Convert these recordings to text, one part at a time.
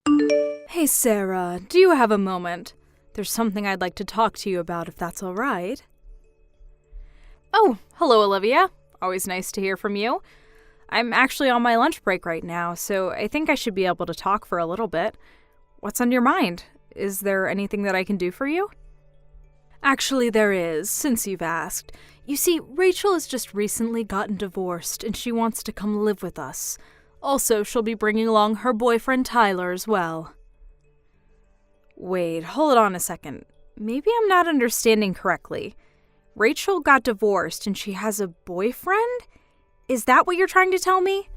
Hey Sarah, do you have a moment? There's something I'd like to talk to you about if that's all right. Oh, hello Olivia. Always nice to hear from you. I'm actually on my lunch break right now, so I think I should be able to talk for a little bit. What's on your mind? Is there anything that I can do for you? Actually, there is, since you've asked. You see, Rachel has just recently gotten divorced, and she wants to come live with us. Also, she'll be bringing along her boyfriend Tyler as well. Wait, hold on a second. Maybe I'm not understanding correctly. Rachel got divorced and she has a boyfriend? Is that what you're trying to tell me?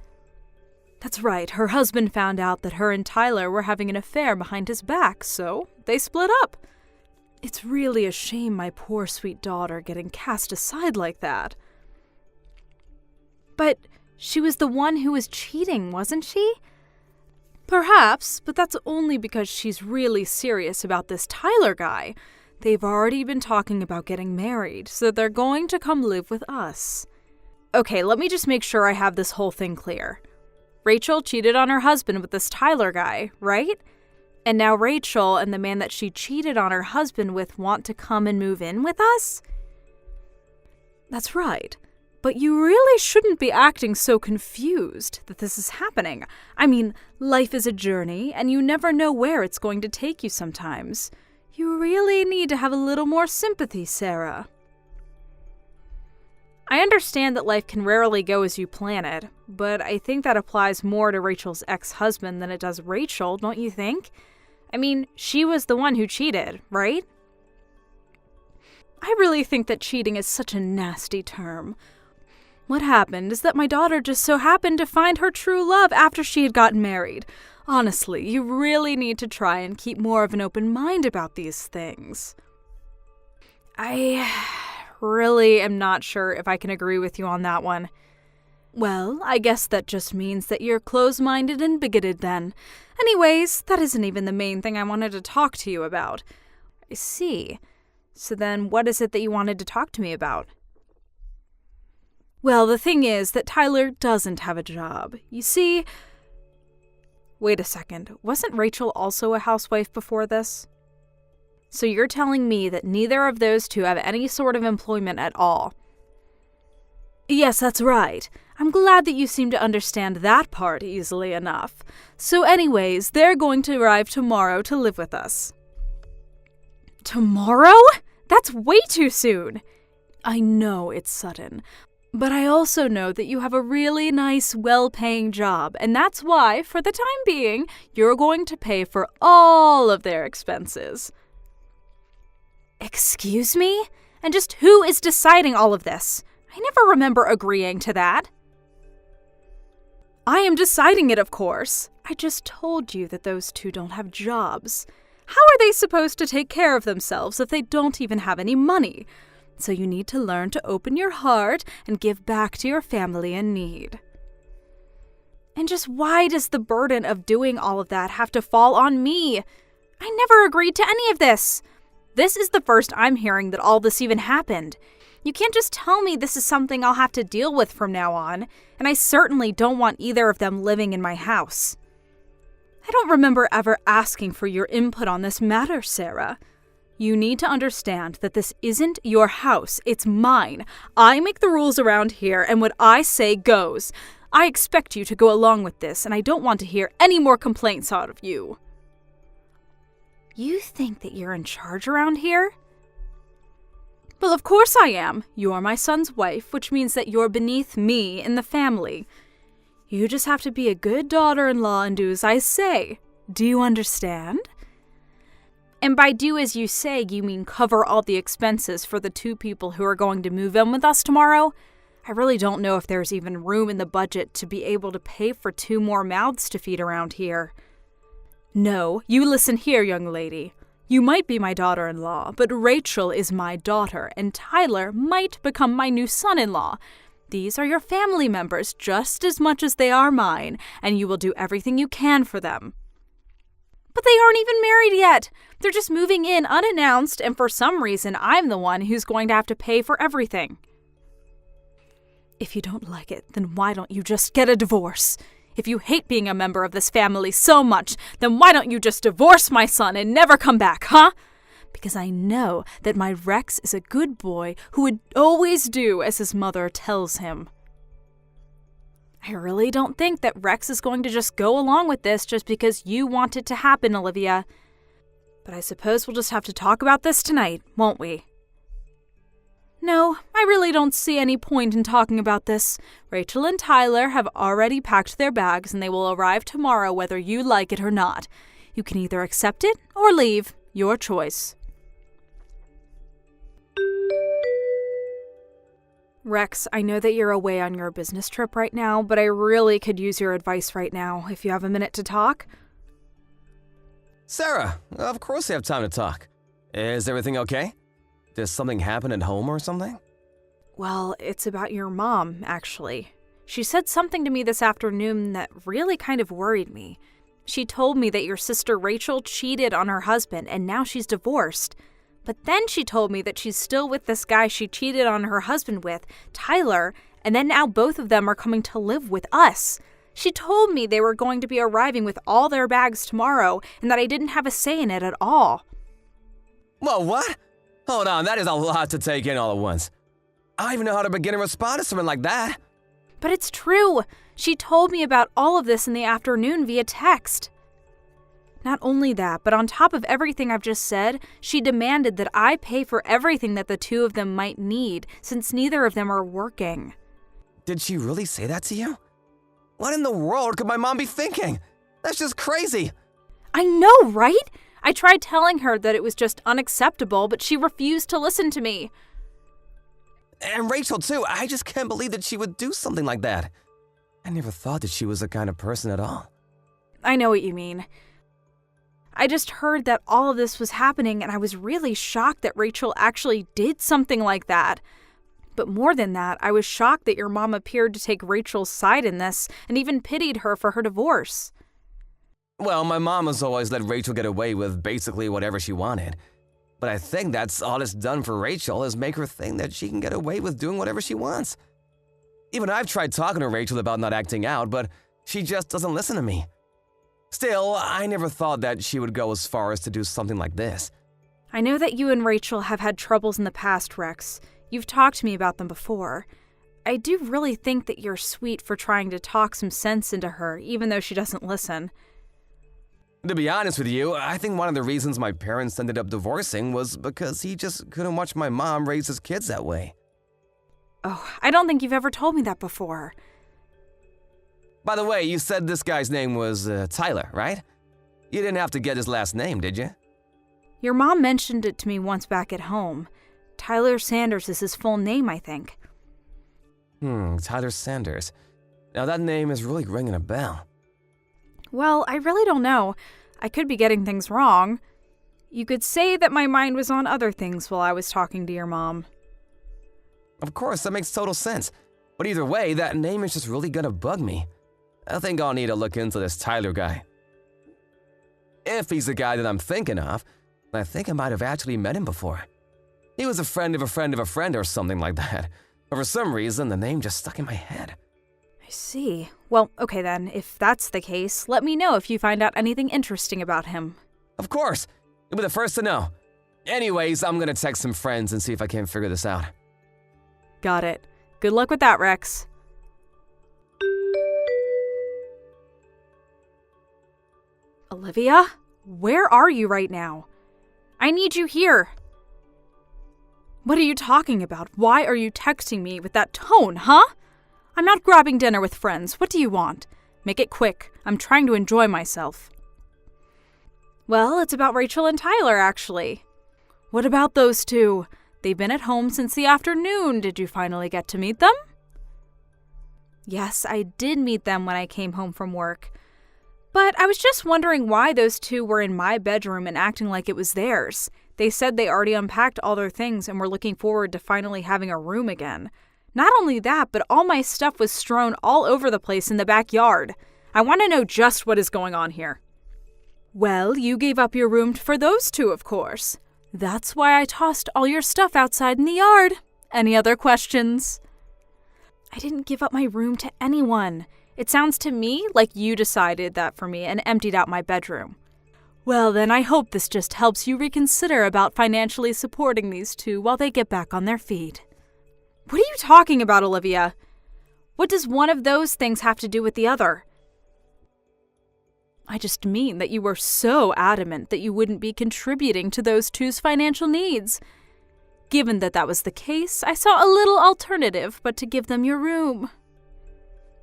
That's right, her husband found out that her and Tyler were having an affair behind his back, so they split up. It's really a shame my poor sweet daughter getting cast aside like that. But she was the one who was cheating, wasn't she? Perhaps, but that's only because she's really serious about this Tyler guy. They've already been talking about getting married, so they're going to come live with us. Okay, let me just make sure I have this whole thing clear. Rachel cheated on her husband with this Tyler guy, right? And now Rachel and the man that she cheated on her husband with want to come and move in with us? That's right. But you really shouldn't be acting so confused that this is happening. I mean, life is a journey, and you never know where it's going to take you sometimes. You really need to have a little more sympathy, Sarah. I understand that life can rarely go as you plan it, but I think that applies more to Rachel's ex-husband than it does Rachel, don't you think? I mean, she was the one who cheated, right? I really think that cheating is such a nasty term. What happened is that my daughter just so happened to find her true love after she had gotten married. Honestly, you really need to try and keep more of an open mind about these things. I really am not sure if I can agree with you on that one. Well, I guess that just means that you're close-minded and bigoted then. Anyways, that isn't even the main thing I wanted to talk to you about. I see. So then what is it that you wanted to talk to me about? Well, the thing is that Tyler doesn't have a job. You see... Wait a second. Wasn't Rachel also a housewife before this? So you're telling me that neither of those two have any sort of employment at all? Yes, that's right. I'm glad that you seem to understand that part easily enough. So anyways, they're going to arrive tomorrow to live with us. Tomorrow? That's way too soon. I know it's sudden, but I also know that you have a really nice, well-paying job, and that's why, for the time being, you're going to pay for all of their expenses. Excuse me? And just who is deciding all of this? I never remember agreeing to that. I am deciding it, of course. I just told you that those two don't have jobs. How are they supposed to take care of themselves if they don't even have any money? So you need to learn to open your heart and give back to your family in need. And just why does the burden of doing all of that have to fall on me? I never agreed to any of this. This is the first I'm hearing that all this even happened. You can't just tell me this is something I'll have to deal with from now on, and I certainly don't want either of them living in my house. I don't remember ever asking for your input on this matter, Sarah. You need to understand that this isn't your house, it's mine. I make the rules around here, and what I say goes. I expect you to go along with this, and I don't want to hear any more complaints out of you. You think that you're in charge around here? Well, of course I am. You're my son's wife, which means that you're beneath me in the family. You just have to be a good daughter-in-law and do as I say. Do you understand? And by do as you say, you mean cover all the expenses for the two people who are going to move in with us tomorrow? I really don't know if there's even room in the budget to be able to pay for 2 more mouths to feed around here. No, you listen here, young lady. You might be my daughter-in-law, but Rachel is my daughter, and Tyler might become my new son-in-law. These are your family members just as much as they are mine, and you will do everything you can for them. But they aren't even married yet. They're just moving in unannounced, and for some reason, I'm the one who's going to have to pay for everything. If you don't like it, then why don't you just get a divorce? If you hate being a member of this family so much, then why don't you just divorce my son and never come back, huh? Because I know that my Rex is a good boy who would always do as his mother tells him. I really don't think that Rex is going to just go along with this just because you want it to happen, Olivia. But I suppose we'll just have to talk about this tonight, won't we? No, I really don't see any point in talking about this. Rachel and Tyler have already packed their bags and they will arrive tomorrow whether you like it or not. You can either accept it or leave. Your choice. Rex, I know that you're away on your business trip right now, but I really could use your advice right now, if you have a minute to talk. Sarah, of course I have time to talk. Is everything okay? Did something happen at home or something? Well, it's about your mom, actually. She said something to me this afternoon that really kind of worried me. She told me that your sister Rachel cheated on her husband and now she's divorced. But then she told me that she's still with this guy she cheated on her husband with, Tyler, and then now both of them are coming to live with us. She told me they were going to be arriving with all their bags tomorrow and that I didn't have a say in it at all. Whoa, what? Hold on, that is a lot to take in all at once. I don't even know how to begin a response to something like that. But it's true. She told me about all of this in the afternoon via text. Not only that, but on top of everything I've just said, she demanded that I pay for everything that the two of them might need, since neither of them are working. Did she really say that to you? What in the world could my mom be thinking? That's just crazy. I know, right? I tried telling her that it was just unacceptable, but she refused to listen to me. And Rachel, too. I just can't believe that she would do something like that. I never thought that she was the kind of person at all. I know what you mean. I just heard that all of this was happening, and I was really shocked that Rachel actually did something like that. But more than that, I was shocked that your mom appeared to take Rachel's side in this, and even pitied her for her divorce. Well, my mom has always let Rachel get away with basically whatever she wanted. But I think that's all it's done for Rachel is make her think that she can get away with doing whatever she wants. Even I've tried talking to Rachel about not acting out, but she just doesn't listen to me. Still, I never thought that she would go as far as to do something like this. I know that you and Rachel have had troubles in the past, Rex. You've talked to me about them before. I do really think that you're sweet for trying to talk some sense into her, even though she doesn't listen. To be honest with you, I think one of the reasons my parents ended up divorcing was because he just couldn't watch my mom raise his kids that way. Oh, I don't think you've ever told me that before. By the way, you said this guy's name was Tyler, right? You didn't have to get his last name, did you? Your mom mentioned it to me once back at home. Tyler Sanders is his full name, I think. Tyler Sanders. Now that name is really ringing a bell. Well, I really don't know. I could be getting things wrong. You could say that my mind was on other things while I was talking to your mom. Of course, that makes total sense. But either way, that name is just really gonna bug me. I think I'll need to look into this Tyler guy. If he's the guy that I'm thinking of, I think I might have actually met him before. He was a friend of a friend of a friend or something like that. But for some reason, the name just stuck in my head. I see. Well, okay then, if that's the case, let me know if you find out anything interesting about him. Of course! You'll be the first to know. Anyways, I'm gonna text some friends and see if I can figure this out. Got it. Good luck with that, Rex. Olivia? Where are you right now? I need you here. What are you talking about? Why are you texting me with that tone, huh? I'm not grabbing dinner with friends. What do you want? Make it quick. I'm trying to enjoy myself. Well, it's about Rachel and Tyler, actually. What about those two? They've been at home since the afternoon. Did you finally get to meet them? Yes, I did meet them when I came home from work. But I was just wondering why those two were in my bedroom and acting like it was theirs. They said they already unpacked all their things and were looking forward to finally having a room again. Not only that, but all my stuff was strewn all over the place in the backyard. I want to know just what is going on here. Well, you gave up your room for those two, of course. That's why I tossed all your stuff outside in the yard. Any other questions? I didn't give up my room to anyone. It sounds to me like you decided that for me and emptied out my bedroom. Well, then I hope this just helps you reconsider about financially supporting these two while they get back on their feet. What are you talking about, Olivia? What does one of those things have to do with the other? I just mean that you were so adamant that you wouldn't be contributing to those two's financial needs. Given that that was the case, I saw a little alternative but to give them your room.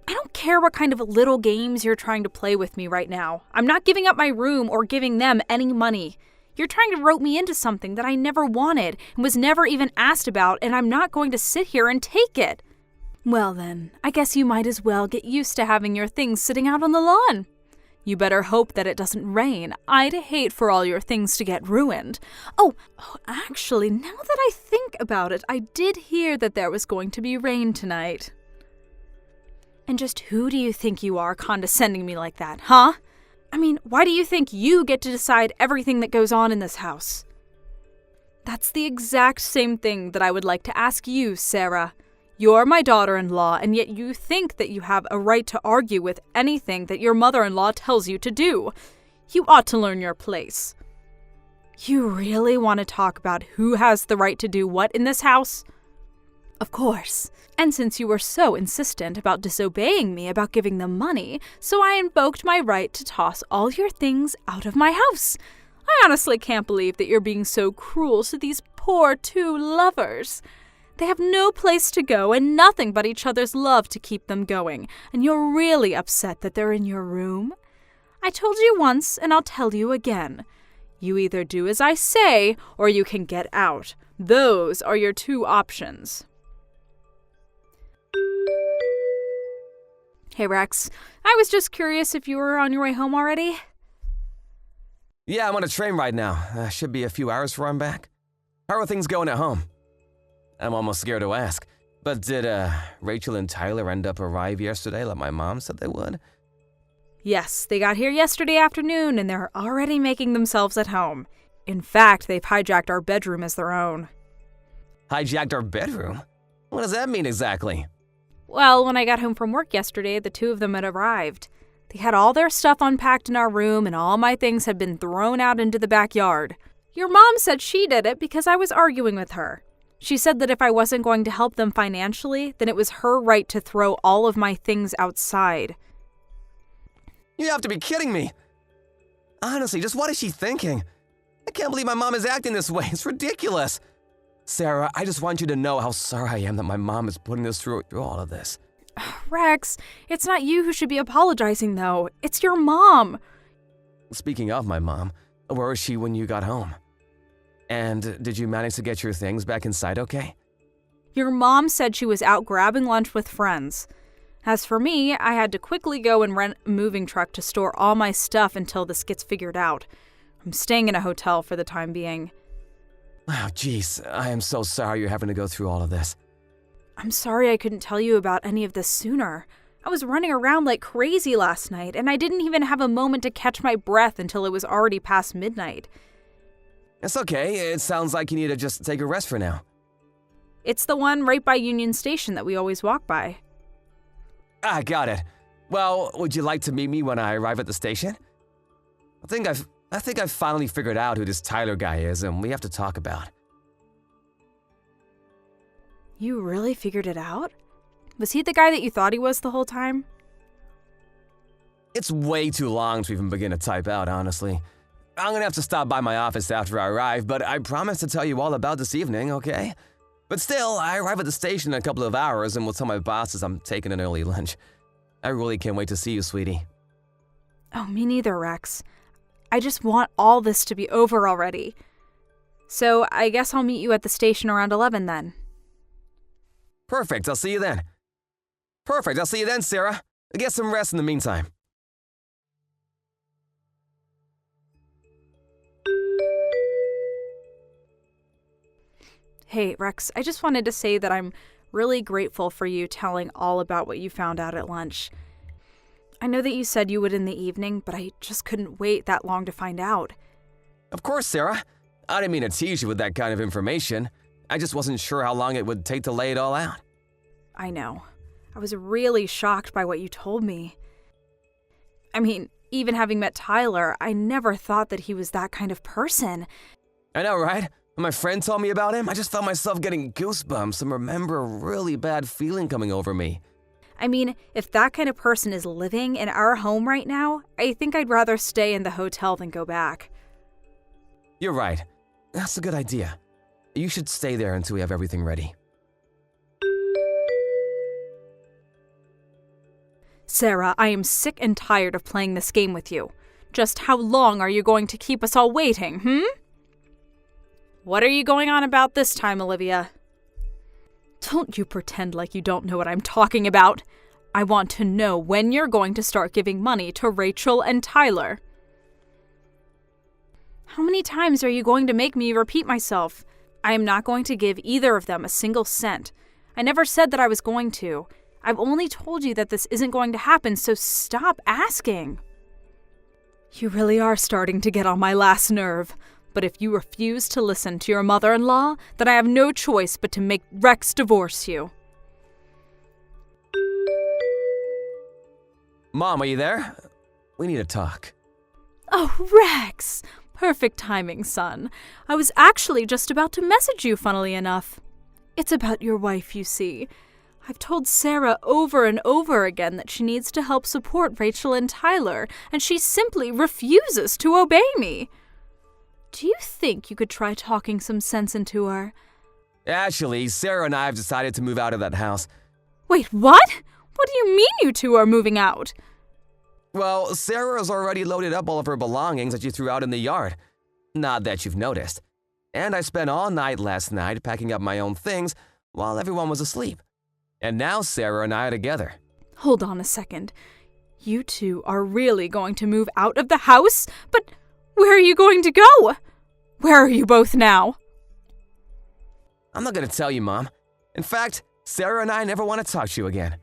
I don't care what kind of little games you're trying to play with me right now. I'm not giving up my room or giving them any money. You're trying to rope me into something that I never wanted and was never even asked about, and I'm not going to sit here and take it. Well then, I guess you might as well get used to having your things sitting out on the lawn. You better hope that it doesn't rain. I'd hate for all your things to get ruined. Oh, actually, now that I think about it, I did hear that there was going to be rain tonight. And just who do you think you are condescending me like that, huh? I mean, why do you think you get to decide everything that goes on in this house? That's the exact same thing that I would like to ask you, Sarah. You're my daughter-in-law, and yet you think that you have a right to argue with anything that your mother-in-law tells you to do. You ought to learn your place. You really want to talk about who has the right to do what in this house? Of course. And since you were so insistent about disobeying me about giving them money, so I invoked my right to toss all your things out of my house. I honestly can't believe that you're being so cruel to these poor two lovers. They have no place to go and nothing but each other's love to keep them going, and you're really upset that they're in your room? I told you once, and I'll tell you again. You either do as I say, or you can get out. Those are your two options. Hey, Rex. I was just curious if you were on your way home already? Yeah, I'm on a train right now. Should be a few hours before I'm back. How are things going at home? I'm almost scared to ask. But did Rachel and Tyler end up arrive yesterday like my mom said they would? Yes, they got here yesterday afternoon and they're already making themselves at home. In fact, they've hijacked our bedroom as their own. Hijacked our bedroom? What does that mean exactly? Well, when I got home from work yesterday, the two of them had arrived. They had all their stuff unpacked in our room and all my things had been thrown out into the backyard. Your mom said she did it because I was arguing with her. She said that if I wasn't going to help them financially, then it was her right to throw all of my things outside. You have to be kidding me. Honestly, just what is she thinking? I can't believe my mom is acting this way. It's ridiculous. Sarah, I just want you to know how sorry I am that my mom is putting us through all of this. Rex, it's not you who should be apologizing, though. It's your mom. Speaking of my mom, where was she when you got home? And did you manage to get your things back inside okay? Your mom said she was out grabbing lunch with friends. As for me, I had to quickly go and rent a moving truck to store all my stuff until this gets figured out. I'm staying in a hotel for the time being. Oh, jeez, I am so sorry you're having to go through all of this. I'm sorry I couldn't tell you about any of this sooner. I was running around like crazy last night, and I didn't even have a moment to catch my breath until it was already past midnight. It's okay, it sounds like you need to just take a rest for now. It's the one right by Union Station that we always walk by. Ah, got it. Well, would you like to meet me when I arrive at the station? I think I've finally figured out who this Tyler guy is, and we have to talk about. You really figured it out? Was he the guy that you thought he was the whole time? It's way too long to even begin to type out, honestly. I'm gonna have to stop by my office after I arrive, but I promise to tell you all about this evening, okay? But still, I arrive at the station in a couple of hours and will tell my bosses I'm taking an early lunch. I really can't wait to see you, sweetie. Oh, me neither, Rex. I just want all this to be over already. So I guess I'll meet you at the station around 11 then. Perfect, I'll see you then. Perfect, I'll see you then, Sarah. Get some rest in the meantime. Hey, Rex, I just wanted to say that I'm really grateful for you telling all about what you found out at lunch. I know that you said you would in the evening, but I just couldn't wait that long to find out. Of course, Sarah. I didn't mean to tease you with that kind of information. I just wasn't sure how long it would take to lay it all out. I know. I was really shocked by what you told me. I mean, even having met Tyler, I never thought that he was that kind of person. I know, right? When my friend told me about him, I just felt myself getting goosebumps and remember a really bad feeling coming over me. I mean, if that kind of person is living in our home right now, I think I'd rather stay in the hotel than go back. You're right. That's a good idea. You should stay there until we have everything ready. Sarah, I am sick and tired of playing this game with you. Just how long are you going to keep us all waiting, What are you going on about this time, Olivia? Don't you pretend like you don't know what I'm talking about. I want to know when you're going to start giving money to Rachel and Tyler. How many times are you going to make me repeat myself? I am not going to give either of them a single cent. I never said that I was going to. I've only told you that this isn't going to happen, so stop asking. You really are starting to get on my last nerve. But if you refuse to listen to your mother-in-law, then I have no choice but to make Rex divorce you. Mom, are you there? We need to talk. Oh, Rex! Perfect timing, son. I was actually just about to message you, funnily enough. It's about your wife, you see. I've told Sarah over and over again that she needs to help support Rachel and Tyler, and she simply refuses to obey me. Do you think you could try talking some sense into her? Actually, Sarah and I have decided to move out of that house. Wait, what? What do you mean you two are moving out? Well, Sarah has already loaded up all of her belongings that you threw out in the yard. Not that you've noticed. And I spent all night last night packing up my own things while everyone was asleep. And now Sarah and I are together. Hold on a second. You two are really going to move out of the house? But where are you going to go? Where are you both now? I'm not going to tell you, Mom. In fact, Sarah and I never want to talk to you again.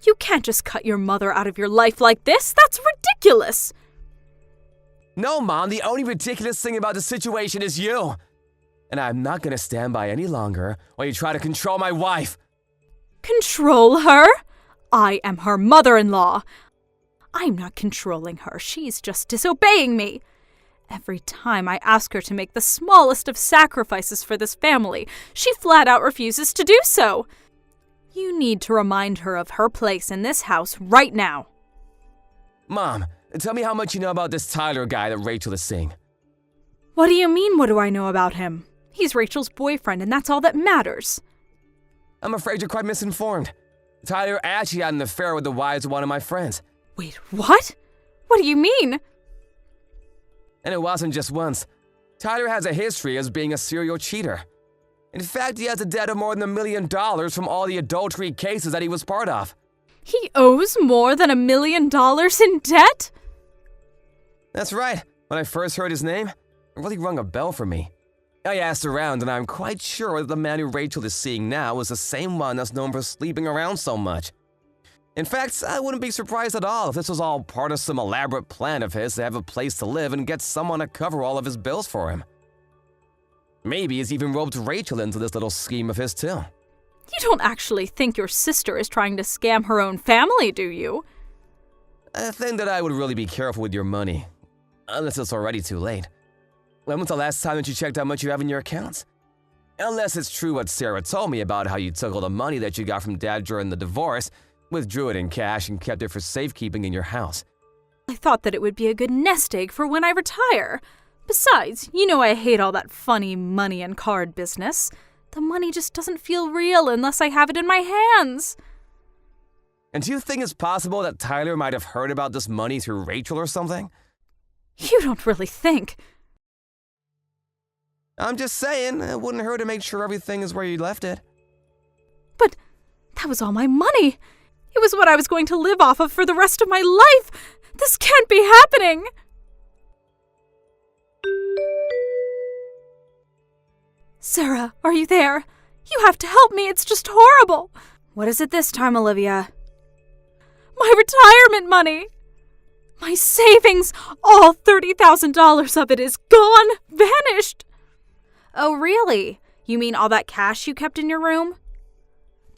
You can't just cut your mother out of your life like this. That's ridiculous. No, Mom, the only ridiculous thing about the situation is you. And I'm not going to stand by any longer while you try to control my wife. Control her? I am her mother-in-law. I'm not controlling her. She's just disobeying me. Every time I ask her to make the smallest of sacrifices for this family, she flat out refuses to do so. You need to remind her of her place in this house right now. Mom, tell me how much you know about this Tyler guy that Rachel is seeing. What do you mean, what do I know about him? He's Rachel's boyfriend, and that's all that matters. I'm afraid you're quite misinformed. Tyler actually had an affair with the wives of one of my friends. Wait, what? What do you mean? And it wasn't just once. Tyler has a history as being a serial cheater. In fact, he has a debt of more than $1 million from all the adultery cases that he was part of. He owes more than $1 million in debt? That's right. When I first heard his name, it really rung a bell for me. I asked around, and I'm quite sure that the man who Rachel is seeing now is the same one that's known for sleeping around so much. In fact, I wouldn't be surprised at all if this was all part of some elaborate plan of his to have a place to live and get someone to cover all of his bills for him. Maybe he's even roped Rachel into this little scheme of his too. You don't actually think your sister is trying to scam her own family, do you? I think that I would really be careful with your money, unless it's already too late. When was the last time that you checked how much you have in your accounts? Unless it's true what Sarah told me about how you took all the money that you got from Dad during the divorce, withdrew it in cash, and kept it for safekeeping in your house. I thought that it would be a good nest egg for when I retire. Besides, you know I hate all that funny money and card business. The money just doesn't feel real unless I have it in my hands. And do you think it's possible that Tyler might have heard about this money through Rachel or something? You don't really think. I'm just saying, it wouldn't hurt to make sure everything is where you left it. But that was all my money. It was what I was going to live off of for the rest of my life. This can't be happening. Sarah, are you there? You have to help me. It's just horrible. What is it this time, Olivia? My retirement money. My savings, all $30,000 of it is gone, vanished. Oh, really? You mean all that cash you kept in your room?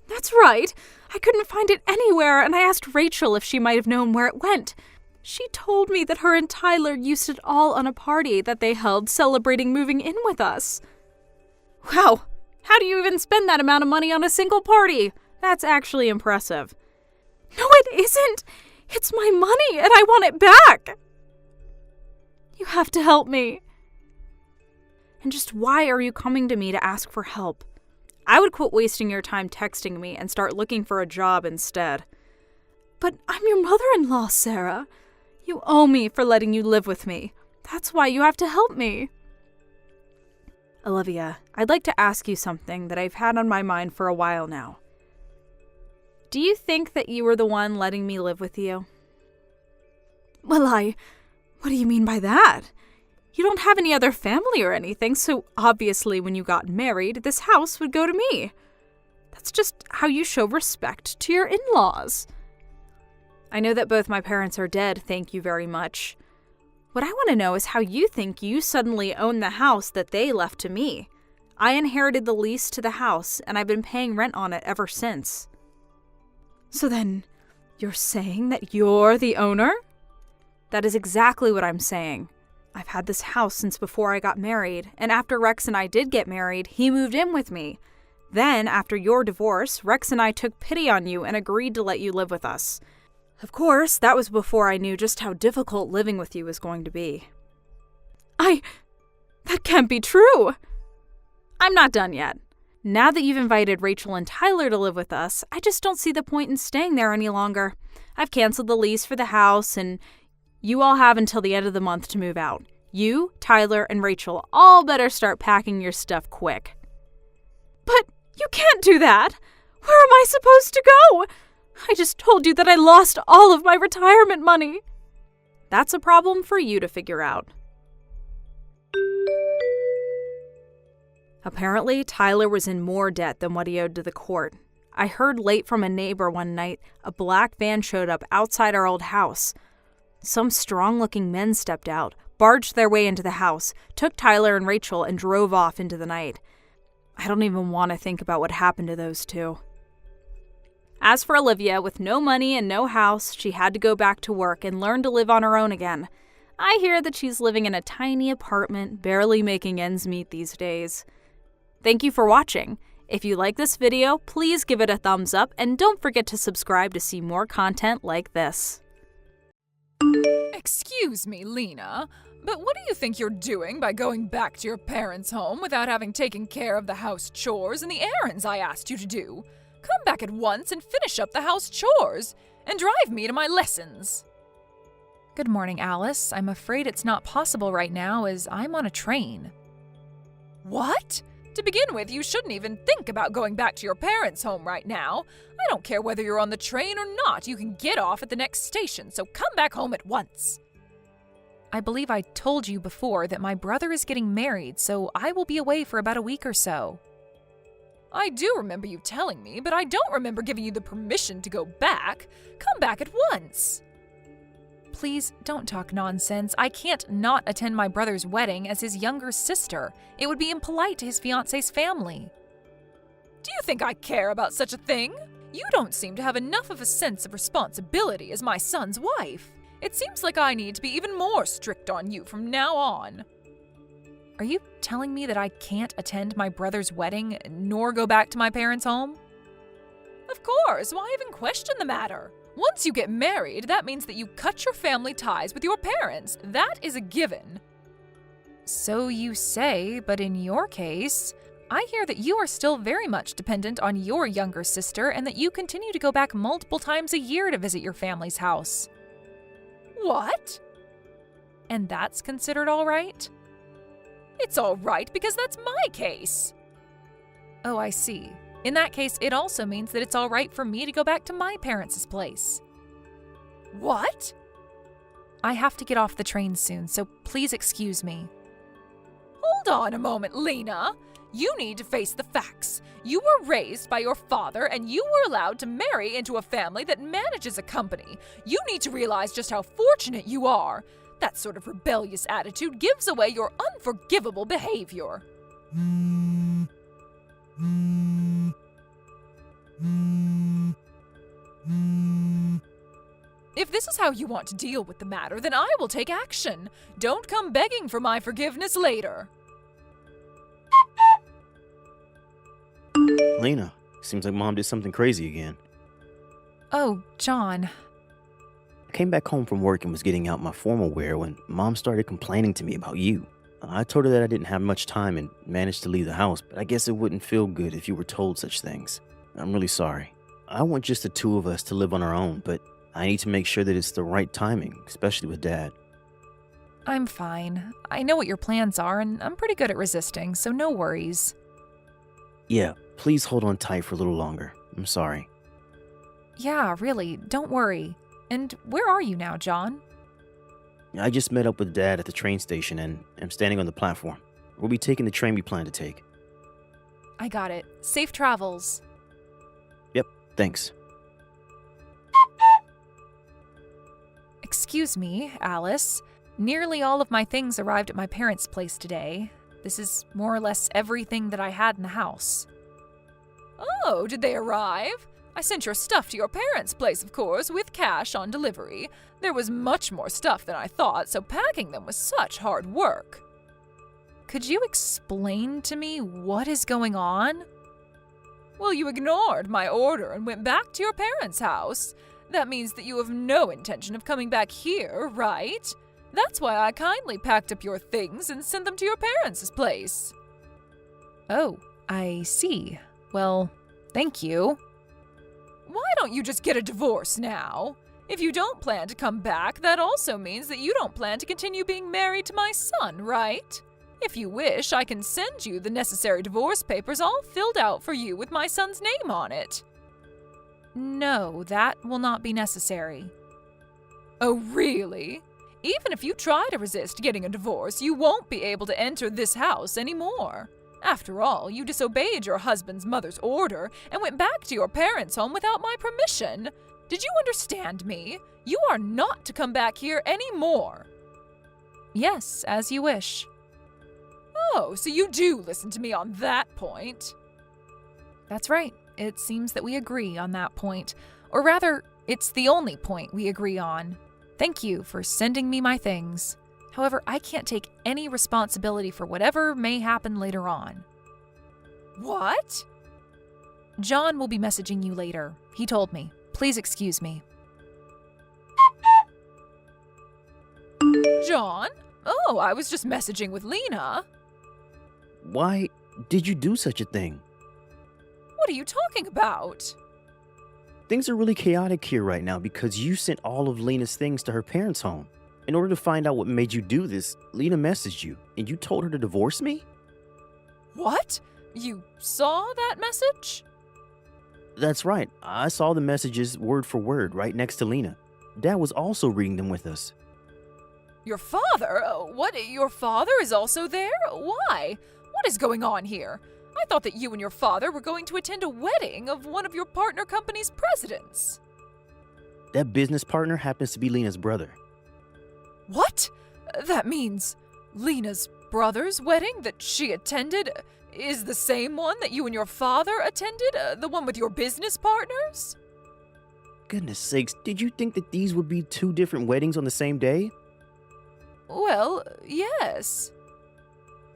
That's right. I couldn't find it anywhere, and I asked Rachel if she might have known where it went. She told me that her and Tyler used it all on a party that they held celebrating moving in with us. Wow, how do you even spend that amount of money on a single party? That's actually impressive. No, it isn't. It's my money, and I want it back. You have to help me. And just why are you coming to me to ask for help? I would quit wasting your time texting me and start looking for a job instead. But I'm your mother-in-law, Sarah. You owe me for letting you live with me. That's why you have to help me. Olivia, I'd like to ask you something that I've had on my mind for a while now. Do you think that you were the one letting me live with you? Well, what do you mean by that? You don't have any other family or anything, so obviously when you got married, this house would go to me. That's just how you show respect to your in-laws. I know that both my parents are dead, thank you very much. What I want to know is how you think you suddenly own the house that they left to me. I inherited the lease to the house, and I've been paying rent on it ever since. So then, you're saying that you're the owner? That is exactly what I'm saying. I've had this house since before I got married, and after Rex and I did get married, he moved in with me. Then, after your divorce, Rex and I took pity on you and agreed to let you live with us. Of course, that was before I knew just how difficult living with you was going to be. That can't be true. I'm not done yet. Now that you've invited Rachel and Tyler to live with us, I just don't see the point in staying there any longer. I've canceled the lease for the house, and you all have until the end of the month to move out. You, Tyler, and Rachel all better start packing your stuff quick. But you can't do that! Where am I supposed to go? I just told you that I lost all of my retirement money. That's a problem for you to figure out. Apparently, Tyler was in more debt than what he owed to the court. I heard late from a neighbor one night a black van showed up outside our old house. Some strong-looking men stepped out, barged their way into the house, took Tyler and Rachel, and drove off into the night. I don't even want to think about what happened to those two. As for Olivia, with no money and no house, she had to go back to work and learn to live on her own again. I hear that she's living in a tiny apartment, barely making ends meet these days. Thank you for watching. If you like this video, please give it a thumbs up and don't forget to subscribe to see more content like this. Excuse me, Lena, but what do you think you're doing by going back to your parents' home without having taken care of the house chores and the errands I asked you to do? Come back at once and finish up the house chores, and drive me to my lessons. Good morning, Alice. I'm afraid it's not possible right now as I'm on a train. What? To begin with, you shouldn't even think about going back to your parents' home right now. I don't care whether you're on the train or not. You can get off at the next station, so come back home at once. I believe I told you before that my brother is getting married, so I will be away for about a week or so. I do remember you telling me, but I don't remember giving you the permission to go back. Come back at once. Please don't talk nonsense. I can't not attend my brother's wedding as his younger sister. It would be impolite to his fiancé's family. Do you think I care about such a thing? You don't seem to have enough of a sense of responsibility as my son's wife. It seems like I need to be even more strict on you from now on. Are you telling me that I can't attend my brother's wedding nor go back to my parents' home? Of course, why even question the matter? Once you get married, that means that you cut your family ties with your parents. That is a given. So you say, but in your case, I hear that you are still very much dependent on your younger sister and that you continue to go back multiple times a year to visit your family's house. What? And that's considered all right? It's all right because that's my case. Oh, I see. In that case, it also means that it's all right for me to go back to my parents' place. What? I have to get off the train soon, so please excuse me. Hold on a moment, Lena. You need to face the facts. You were raised by your father, and you were allowed to marry into a family that manages a company. You need to realize just how fortunate you are. That sort of rebellious attitude gives away your unforgivable behavior. If this is how you want to deal with the matter, then I will take action. Don't come begging for my forgiveness later. Lena, seems like Mom did something crazy again. Oh, John. I came back home from work and was getting out my formal wear when Mom started complaining to me about you. I told her that I didn't have much time and managed to leave the house, but I guess it wouldn't feel good if you were told such things. I'm really sorry. I want just the two of us to live on our own, but I need to make sure that it's the right timing, especially with Dad. I'm fine. I know what your plans are, and I'm pretty good at resisting, so no worries. Yeah, please hold on tight for a little longer. I'm sorry. Yeah, really, don't worry. And where are you now, John? I just met up with Dad at the train station and am standing on the platform. We'll be taking the train we plan to take. I got it. Safe travels. Yep, thanks. Excuse me, Alice. Nearly all of my things arrived at my parents' place today. This is more or less everything that I had in the house. Oh, did they arrive? I sent your stuff to your parents' place, of course, with cash on delivery. There was much more stuff than I thought, so packing them was such hard work. Could you explain to me what is going on? Well, you ignored my order and went back to your parents' house. That means that you have no intention of coming back here, right? That's why I kindly packed up your things and sent them to your parents' place. Oh, I see. Well, thank you. Why don't you just get a divorce now? If you don't plan to come back, that also means that you don't plan to continue being married to my son, right? If you wish, I can send you the necessary divorce papers all filled out for you with my son's name on it. No, that will not be necessary. Oh, really? Even if you try to resist getting a divorce, you won't be able to enter this house anymore. After all, you disobeyed your husband's mother's order and went back to your parents' home without my permission. Did you understand me? You are not to come back here anymore. Yes, as you wish. Oh, so you do listen to me on that point. That's right. It seems that we agree on that point. Or rather, it's the only point we agree on. Thank you for sending me my things. However, I can't take any responsibility for whatever may happen later on. What? John will be messaging you later. He told me. Please excuse me. John? Oh, I was just messaging with Lena. Why did you do such a thing? What are you talking about? Things are really chaotic here right now because you sent all of Lena's things to her parents' home. In order to find out what made you do this, Lena messaged you, and you told her to divorce me? What? You saw that message? That's right. I saw the messages word for word right next to Lena. Dad was also reading them with us. Your father? What? Your father is also there? Why? What is going on here? I thought that you and your father were going to attend a wedding of one of your partner company's presidents. That business partner happens to be Lena's brother. What? That means Lena's brother's wedding that she attended is the same one that you and your father attended? The one with your business partners? Goodness sakes, did you think that these would be two different weddings on the same day? Well, yes.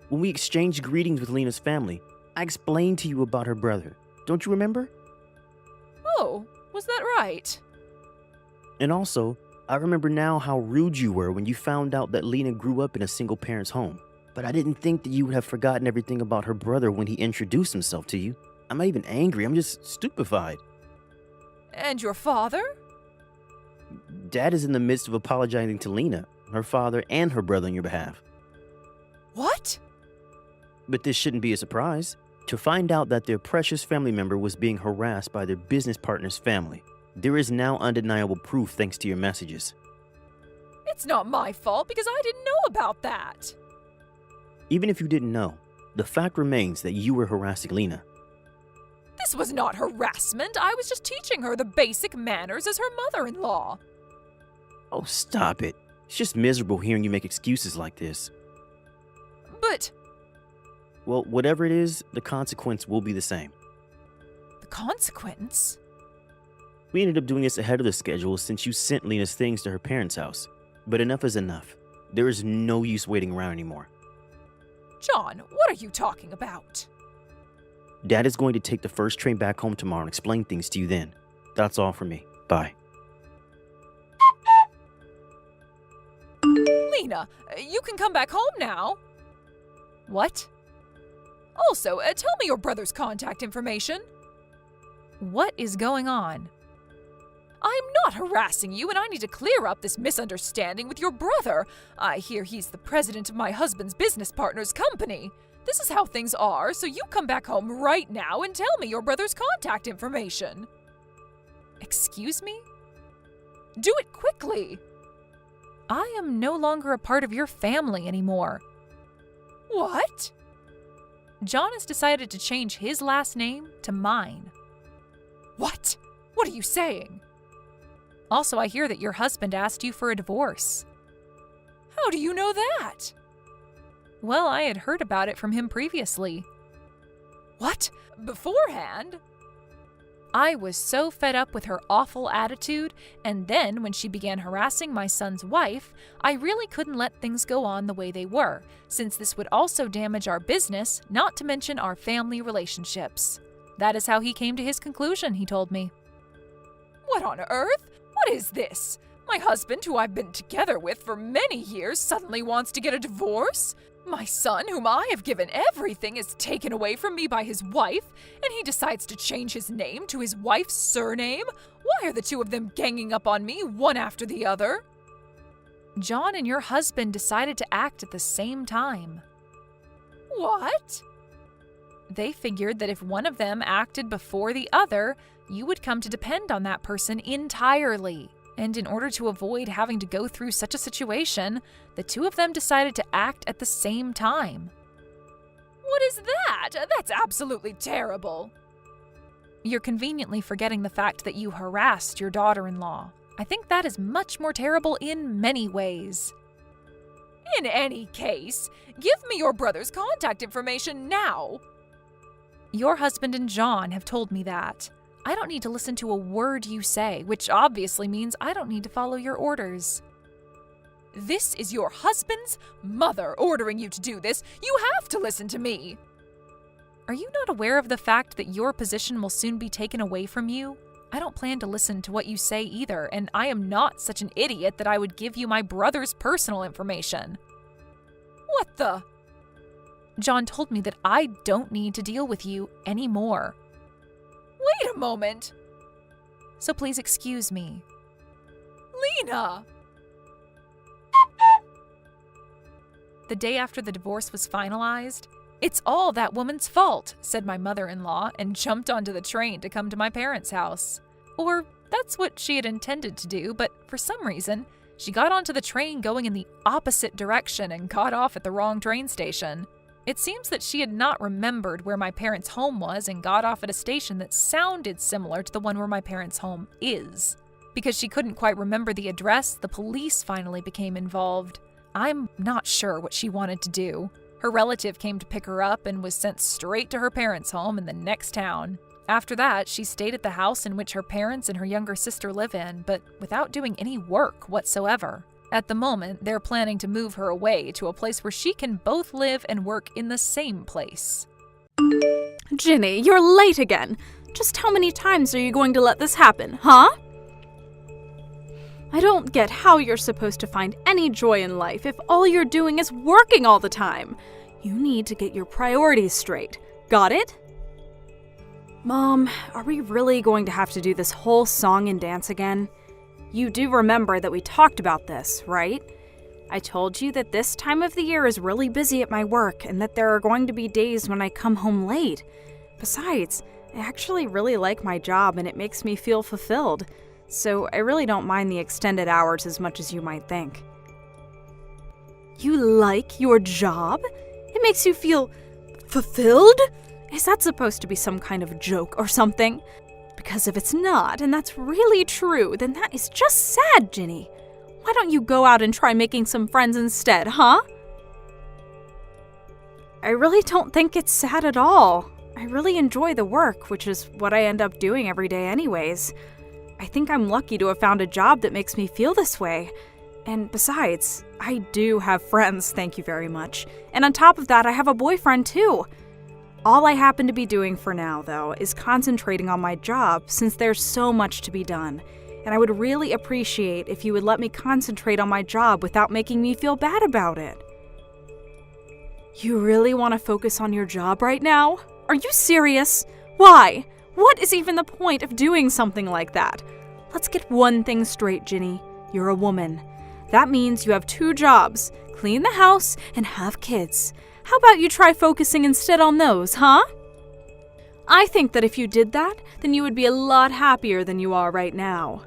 When we exchanged greetings with Lena's family, I explained to you about her brother. Don't you remember? Oh, was that right? And also, I remember now how rude you were when you found out that Lena grew up in a single parent's home. But I didn't think that you would have forgotten everything about her brother when he introduced himself to you. I'm not even angry, I'm just stupefied. And your father? Dad is in the midst of apologizing to Lena, her father, and her brother on your behalf. What? But this shouldn't be a surprise. To find out that their precious family member was being harassed by their business partner's family. There is now undeniable proof thanks to your messages. It's not my fault because I didn't know about that. Even if you didn't know, the fact remains that you were harassing Lena. This was not harassment. I was just teaching her the basic manners as her mother-in-law. Oh, stop it. It's just miserable hearing you make excuses like this. But... Well, whatever it is, the consequence will be the same. The consequence? We ended up doing this ahead of the schedule since you sent Lena's things to her parents' house. But enough is enough. There is no use waiting around anymore. John, what are you talking about? Dad is going to take the first train back home tomorrow and explain things to you then. That's all for me. Bye. Lena, you can come back home now. What? Also, tell me your brother's contact information. What is going on? I'm not harassing you, and I need to clear up this misunderstanding with your brother. I hear he's the president of my husband's business partner's company. This is how things are, so you come back home right now and tell me your brother's contact information. Excuse me? Do it quickly. I am no longer a part of your family anymore. What? John has decided to change his last name to mine. What? What are you saying? Also, I hear that your husband asked you for a divorce. How do you know that? Well, I had heard about it from him previously. What? Beforehand? I was so fed up with her awful attitude, and then when she began harassing my son's wife, I really couldn't let things go on the way they were, since this would also damage our business, not to mention our family relationships. That is how he came to his conclusion, he told me. What on earth? What is this? My husband, who I've been together with for many years, suddenly wants to get a divorce? My son, whom I have given everything, is taken away from me by his wife, and he decides to change his name to his wife's surname? Why are the two of them ganging up on me, one after the other? John and your husband decided to act at the same time. What? They figured that if one of them acted before the other, you would come to depend on that person entirely. And in order to avoid having to go through such a situation, the two of them decided to act at the same time. What is that? That's absolutely terrible. You're conveniently forgetting the fact that you harassed your daughter-in-law. I think that is much more terrible in many ways. In any case, give me your brother's contact information now. Your husband and John have told me that. I don't need to listen to a word you say, which obviously means I don't need to follow your orders. This is your husband's mother ordering you to do this. You have to listen to me. Are you not aware of the fact that your position will soon be taken away from you? I don't plan to listen to what you say either, and I am not such an idiot that I would give you my brother's personal information. What the? John told me that I don't need to deal with you anymore. Wait a moment. So please excuse me. Lena! The day after the divorce was finalized, "It's all that woman's fault," said my mother-in-law, and jumped onto the train to come to my parents' house. Or that's what she had intended to do, but for some reason, she got onto the train going in the opposite direction and got off at the wrong train station. It seems that she had not remembered where my parents' home was and got off at a station that sounded similar to the one where my parents' home is. Because she couldn't quite remember the address, the police finally became involved. I'm not sure what she wanted to do. Her relative came to pick her up and was sent straight to her parents' home in the next town. After that, she stayed at the house in which her parents and her younger sister live in, but without doing any work whatsoever. At the moment, they're planning to move her away to a place where she can both live and work in the same place. Ginny, you're late again. Just how many times are you going to let this happen, huh? I don't get how you're supposed to find any joy in life if all you're doing is working all the time. You need to get your priorities straight. Got it? Mom, are we really going to have to do this whole song and dance again? You do remember that we talked about this, right? I told you that this time of the year is really busy at my work and that there are going to be days when I come home late. Besides, I actually really like my job and it makes me feel fulfilled, so I really don't mind the extended hours as much as you might think. You like your job? It makes you feel fulfilled? Is that supposed to be some kind of joke or something? Because if it's not, and that's really true, then that is just sad, Ginny. Why don't you go out and try making some friends instead, huh? I really don't think it's sad at all. I really enjoy the work, which is what I end up doing every day anyways. I think I'm lucky to have found a job that makes me feel this way. And besides, I do have friends, thank you very much. And on top of that, I have a boyfriend too. All I happen to be doing for now, though, is concentrating on my job since there's so much to be done. And I would really appreciate if you would let me concentrate on my job without making me feel bad about it. You really want to focus on your job right now? Are you serious? Why? What is even the point of doing something like that? Let's get one thing straight, Ginny. You're a woman. That means you have 2 jobs, clean the house and have kids. How about you try focusing instead on those, huh? I think that if you did that, then you would be a lot happier than you are right now.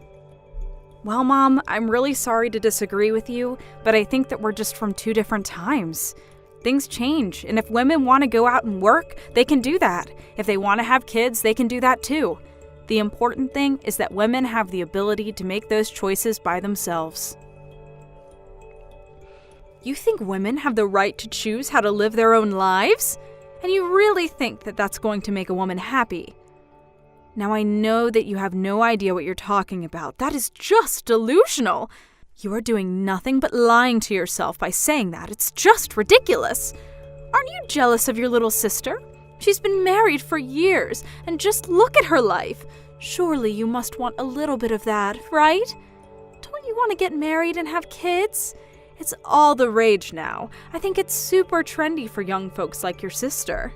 Well, Mom, I'm really sorry to disagree with you, but I think that we're just from 2 different times. Things change, and if women want to go out and work, they can do that. If they want to have kids, they can do that too. The important thing is that women have the ability to make those choices by themselves. You think women have the right to choose how to live their own lives? And you really think that that's going to make a woman happy? Now I know that you have no idea what you're talking about. That is just delusional. You are doing nothing but lying to yourself by saying that. It's just ridiculous. Aren't you jealous of your little sister? She's been married for years, and just look at her life. Surely you must want a little bit of that, right? Don't you want to get married and have kids? It's all the rage now. I think it's super trendy for young folks like your sister.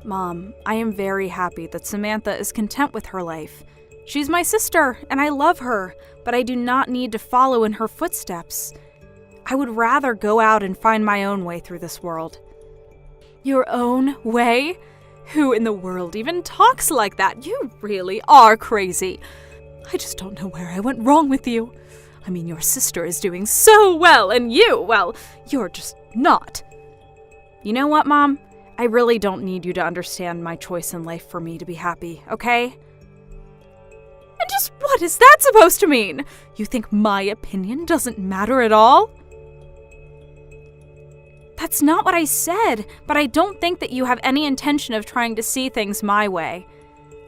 Mom, I am very happy that Samantha is content with her life. She's my sister, and I love her, but I do not need to follow in her footsteps. I would rather go out and find my own way through this world. Your own way? Who in the world even talks like that? You really are crazy. I just don't know where I went wrong with you. I mean, your sister is doing so well, and you, well, you're just not. You know what, Mom? I really don't need you to understand my choice in life for me to be happy, okay? And just what is that supposed to mean? You think my opinion doesn't matter at all? That's not what I said, but I don't think that you have any intention of trying to see things my way.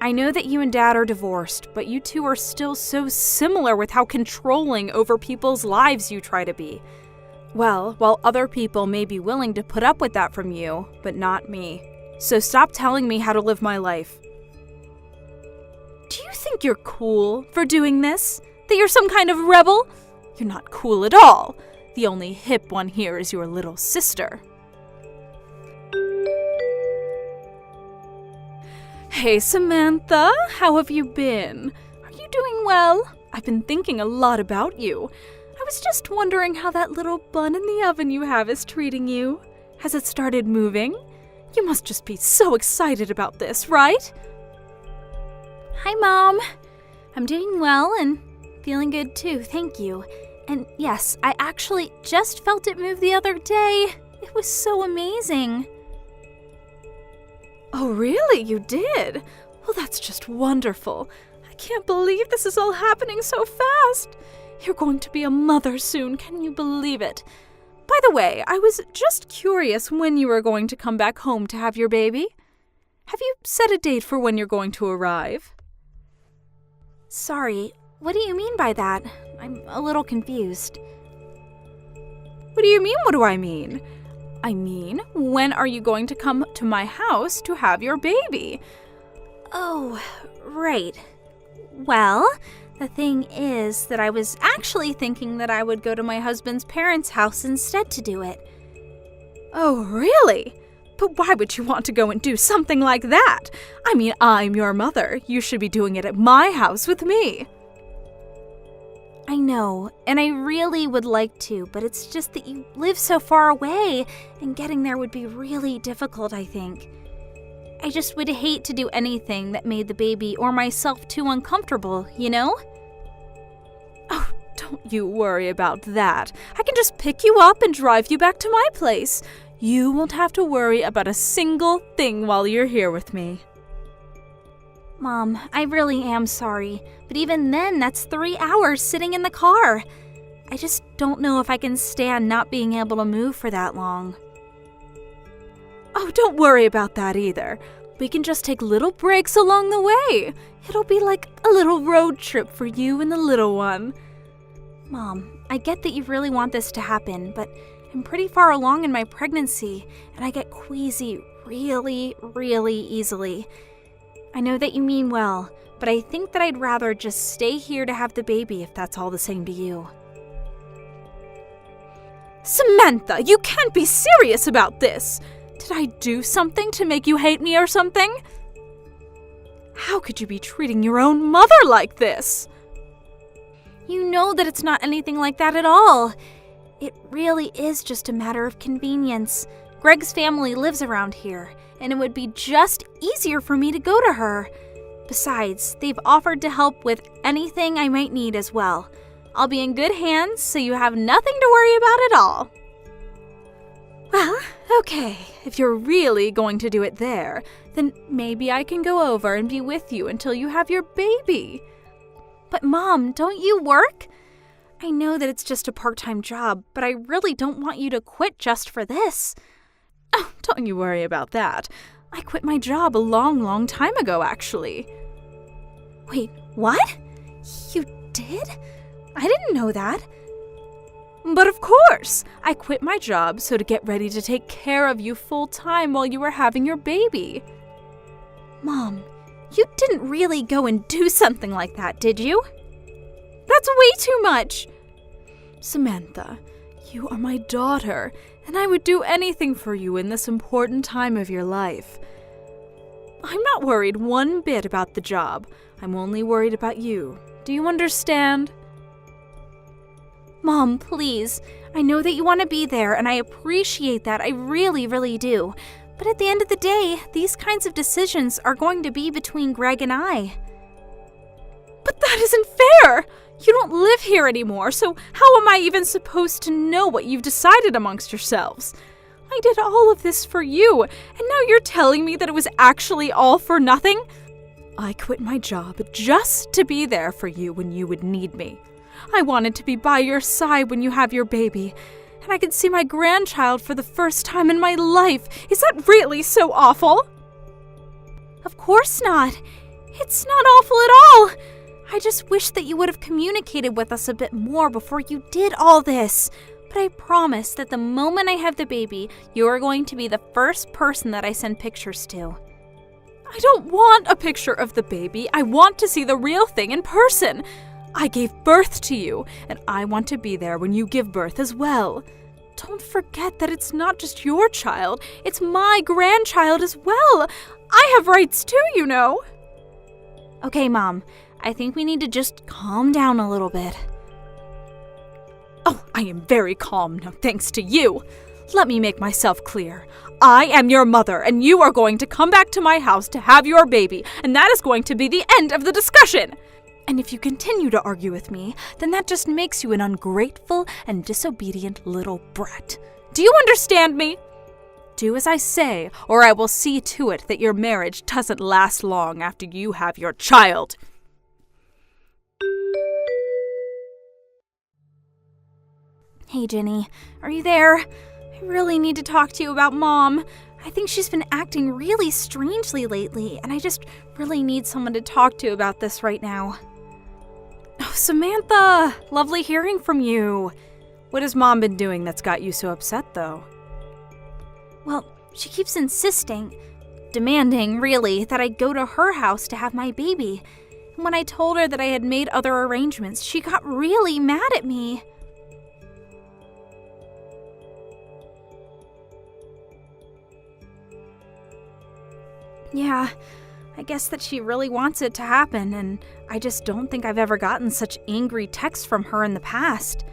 I know that you and Dad are divorced, but you two are still so similar with how controlling over people's lives you try to be. Well, while other people may be willing to put up with that from you, but not me. So stop telling me how to live my life. Do you think you're cool for doing this? That you're some kind of rebel? You're not cool at all. The only hip one here is your little sister. Hey, Samantha, how have you been? Are you doing well? I've been thinking a lot about you. I was just wondering how that little bun in the oven you have is treating you. Has it started moving? You must just be so excited about this, right? Hi, Mom. I'm doing well and feeling good too, thank you. And yes, I actually just felt it move the other day. It was so amazing. Oh, really? You did? Well, that's just wonderful. I can't believe this is all happening so fast. You're going to be a mother soon, can you believe it? By the way, I was just curious when you were going to come back home to have your baby. Have you set a date for when you're going to arrive? Sorry, what do you mean by that? I'm a little confused. What do you mean, what do I mean? I mean, when are you going to come to my house to have your baby? Oh, right. Well, the thing is that I was actually thinking that I would go to my husband's parents' house instead to do it. Oh, really? But why would you want to go and do something like that? I mean, I'm your mother. You should be doing it at my house with me. I know, and I really would like to, but it's just that you live so far away, and getting there would be really difficult, I think. I just would hate to do anything that made the baby or myself too uncomfortable, you know? Oh, don't you worry about that. I can just pick you up and drive you back to my place. You won't have to worry about a single thing while you're here with me. Mom, I really am sorry, but even then, that's 3 hours sitting in the car. I just don't know if I can stand not being able to move for that long. Oh, don't worry about that either. We can just take little breaks along the way. It'll be like a little road trip for you and the little one. Mom, I get that you really want this to happen, but I'm pretty far along in my pregnancy, and I get queasy really, really easily. I know that you mean well, but I think that I'd rather just stay here to have the baby if that's all the same to you. Samantha, you can't be serious about this! Did I do something to make you hate me or something? How could you be treating your own mother like this? You know that it's not anything like that at all. It really is just a matter of convenience. Greg's family lives around here, and it would be just easier for me to go to her. Besides, they've offered to help with anything I might need as well. I'll be in good hands, so you have nothing to worry about at all. Well, okay, if you're really going to do it there, then maybe I can go over and be with you until you have your baby. But Mom, don't you work? I know that it's just a part-time job, but I really don't want you to quit just for this. Oh, don't you worry about that. I quit my job a long time ago, actually. Wait, what? You did? I didn't know that. But of course, I quit my job so to get ready to take care of you full-time while you were having your baby. Mom, you didn't really go and do something like that, did you? That's way too much. Samantha, you are my daughter, and I would do anything for you in this important time of your life. I'm not worried one bit about the job. I'm only worried about you. Do you understand? Mom, please. I know that you want to be there, and I appreciate that. I really, really do. But at the end of the day, these kinds of decisions are going to be between Greg and I. But that isn't fair! You don't live here anymore, so how am I even supposed to know what you've decided amongst yourselves? I did all of this for you, and now you're telling me that it was actually all for nothing? I quit my job just to be there for you when you would need me. I wanted to be by your side when you have your baby, and I could see my grandchild for the first time in my life. Is that really so awful? Of course not. It's not awful at all. I just wish that you would have communicated with us a bit more before you did all this. But I promise that the moment I have the baby, you are going to be the first person that I send pictures to. I don't want a picture of the baby. I want to see the real thing in person. I gave birth to you, and I want to be there when you give birth as well. Don't forget that it's not just your child, it's my grandchild as well. I have rights too, you know. Okay, Mom, I think we need to just calm down a little bit. Oh, I am very calm now, thanks to you. Let me make myself clear. I am your mother, and you are going to come back to my house to have your baby, and that is going to be the end of the discussion. And if you continue to argue with me, then that just makes you an ungrateful and disobedient little brat. Do you understand me? Do as I say, or I will see to it that your marriage doesn't last long after you have your child. Hey, Jenny, are you there? I really need to talk to you about Mom. I think she's been acting really strangely lately, and I just really need someone to talk to about this right now. Oh, Samantha! Lovely hearing from you. What has Mom been doing that's got you so upset, though? Well, she keeps insisting, demanding, really, that I go to her house to have my baby. And when I told her that I had made other arrangements, she got really mad at me. Yeah, I guess that she really wants it to happen, and I just don't think I've ever gotten such angry texts from her in the past.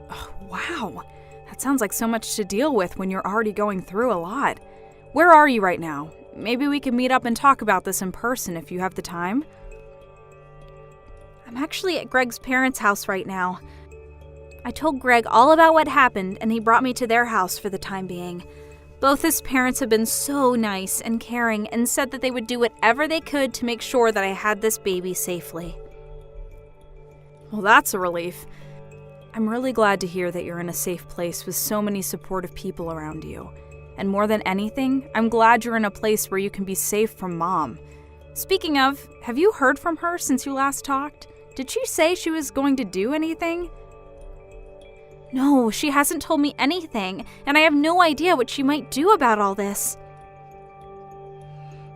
Oh, wow, that sounds like so much to deal with when you're already going through a lot. Where are you right now? Maybe we can meet up and talk about this in person if you have the time. I'm actually at Greg's parents' house right now. I told Greg all about what happened, and he brought me to their house for the time being. Both his parents have been so nice and caring and said that they would do whatever they could to make sure that I had this baby safely. Well, that's a relief. I'm really glad to hear that you're in a safe place with so many supportive people around you. And more than anything, I'm glad you're in a place where you can be safe from Mom. Speaking of, have you heard from her since you last talked? Did she say she was going to do anything? No, she hasn't told me anything, and I have no idea what she might do about all this.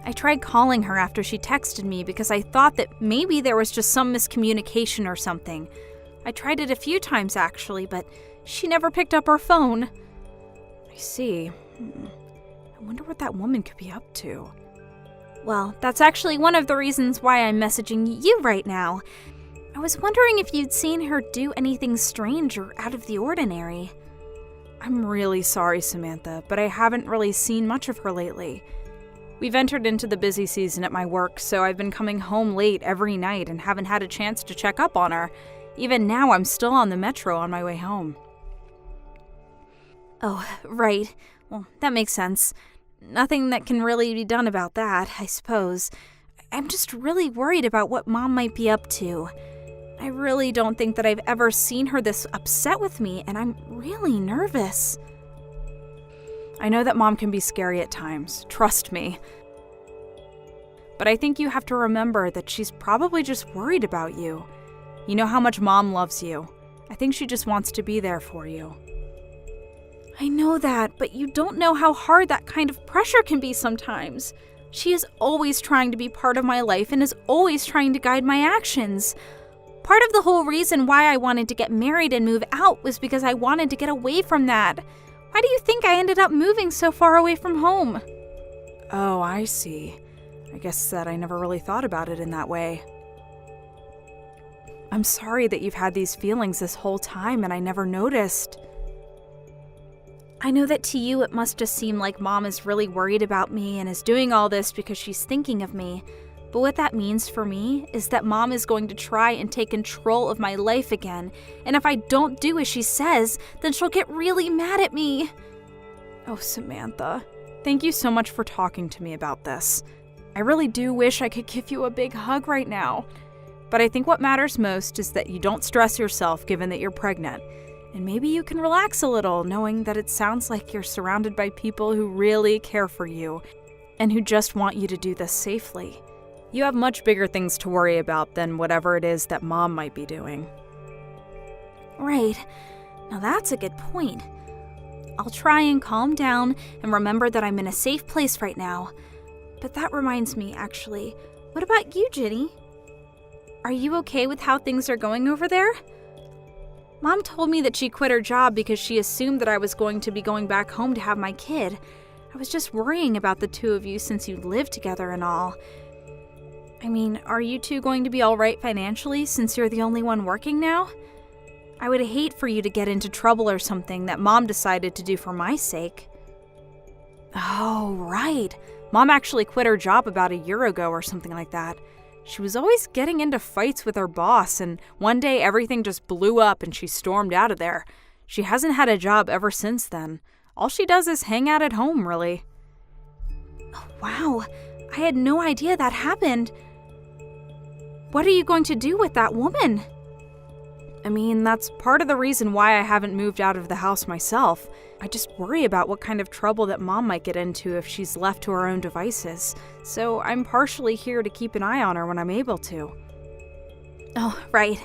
I tried calling her after she texted me because I thought that maybe there was just some miscommunication or something. I tried it a few times actually, but she never picked up her phone. I see. I wonder what that woman could be up to. Well, that's actually one of the reasons why I'm messaging you right now. I was wondering if you'd seen her do anything strange or out of the ordinary. I'm really sorry, Samantha, but I haven't really seen much of her lately. We've entered into the busy season at my work, so I've been coming home late every night and haven't had a chance to check up on her. Even now, I'm still on the metro on my way home. Oh, right. Well, that makes sense. Nothing that can really be done about that, I suppose. I'm just really worried about what Mom might be up to. I really don't think that I've ever seen her this upset with me, and I'm really nervous. I know that Mom can be scary at times, trust me. But I think you have to remember that she's probably just worried about you. You know how much Mom loves you. I think she just wants to be there for you. I know that, but you don't know how hard that kind of pressure can be sometimes. She is always trying to be part of my life and is always trying to guide my actions. Part of the whole reason why I wanted to get married and move out was because I wanted to get away from that. Why do you think I ended up moving so far away from home? Oh, I see. I guess that I never really thought about it in that way. I'm sorry that you've had these feelings this whole time and I never noticed. I know that to you it must just seem like Mom is really worried about me and is doing all this because she's thinking of me. But what that means for me is that Mom is going to try and take control of my life again, and if I don't do as she says, then she'll get really mad at me. Oh, Samantha, thank you so much for talking to me about this. I really do wish I could give you a big hug right now. But I think what matters most is that you don't stress yourself given that you're pregnant. And maybe you can relax a little knowing that it sounds like you're surrounded by people who really care for you and who just want you to do this safely. You have much bigger things to worry about than whatever it is that Mom might be doing. Right. Now that's a good point. I'll try and calm down and remember that I'm in a safe place right now. But that reminds me, actually, what about you, Ginny? Are you okay with how things are going over there? Mom told me that she quit her job because she assumed that I was going to be going back home to have my kid. I was just worrying about the two of you since you live together and all. I mean, are you two going to be all right financially since you're the only one working now? I would hate for you to get into trouble or something that Mom decided to do for my sake. Oh, right. Mom actually quit her job about a year ago or something like that. She was always getting into fights with her boss, and one day everything just blew up and she stormed out of there. She hasn't had a job ever since then. All she does is hang out at home, really. Oh, wow. I had no idea that happened. What are you going to do with that woman? I mean, that's part of the reason why I haven't moved out of the house myself. I just worry about what kind of trouble that Mom might get into if she's left to her own devices. So I'm partially here to keep an eye on her when I'm able to. Oh, right.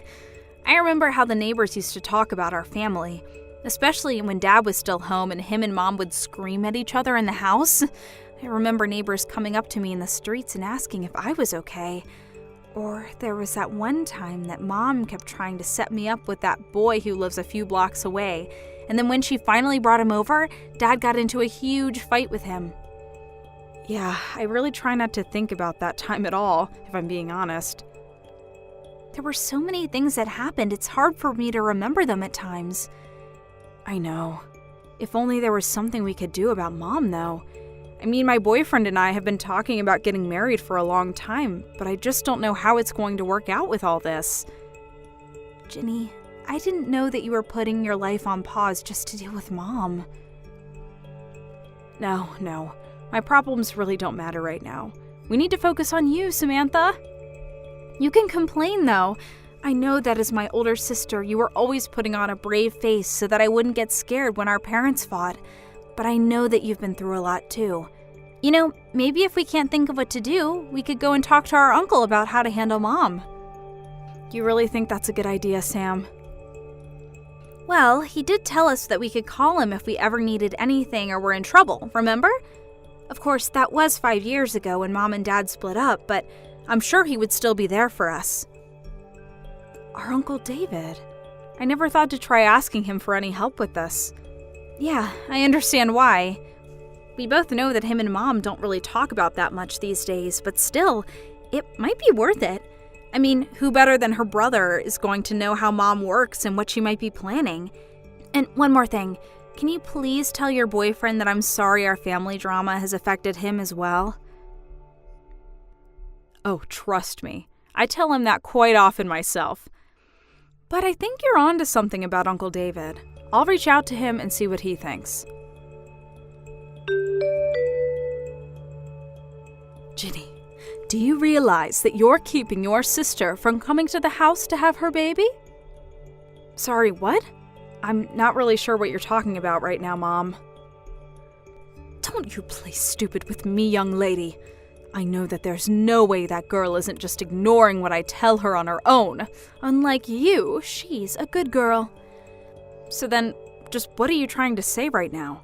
I remember how the neighbors used to talk about our family, especially when Dad was still home and him and Mom would scream at each other in the house. I remember neighbors coming up to me in the streets and asking if I was okay. Or there was that one time that Mom kept trying to set me up with that boy who lives a few blocks away. And then when she finally brought him over, Dad got into a huge fight with him. Yeah, I really try not to think about that time at all, if I'm being honest. There were so many things that happened, it's hard for me to remember them at times. I know. If only there was something we could do about Mom, though. I mean, my boyfriend and I have been talking about getting married for a long time, but I just don't know how it's going to work out with all this. Ginny, I didn't know that you were putting your life on pause just to deal with Mom. No. My problems really don't matter right now. We need to focus on you, Samantha. You can complain, though. I know that as my older sister, you were always putting on a brave face so that I wouldn't get scared when our parents fought. but I know that you've been through a lot too. You know, maybe if we can't think of what to do, we could go and talk to our uncle about how to handle Mom. You really think that's a good idea, Sam? Well, he did tell us that we could call him if we ever needed anything or were in trouble, remember? Of course, that was 5 years ago when Mom and Dad split up, but I'm sure he would still be there for us. Our Uncle David. I never thought to try asking him for any help with this. Yeah, I understand why. We both know that him and Mom don't really talk about that much these days, but still, it might be worth it. I mean, who better than her brother is going to know how Mom works and what she might be planning? And one more thing, can you please tell your boyfriend that I'm sorry our family drama has affected him as well? Oh, trust me, I tell him that quite often myself. But I think you're onto something about Uncle David. I'll reach out to him and see what he thinks. Ginny, do you realize that you're keeping your sister from coming to the house to have her baby? Sorry, what? I'm not really sure what you're talking about right now, Mom. Don't you play stupid with me, young lady. I know that there's no way that girl isn't just ignoring what I tell her on her own. Unlike you, she's a good girl. So then, just what are you trying to say right now?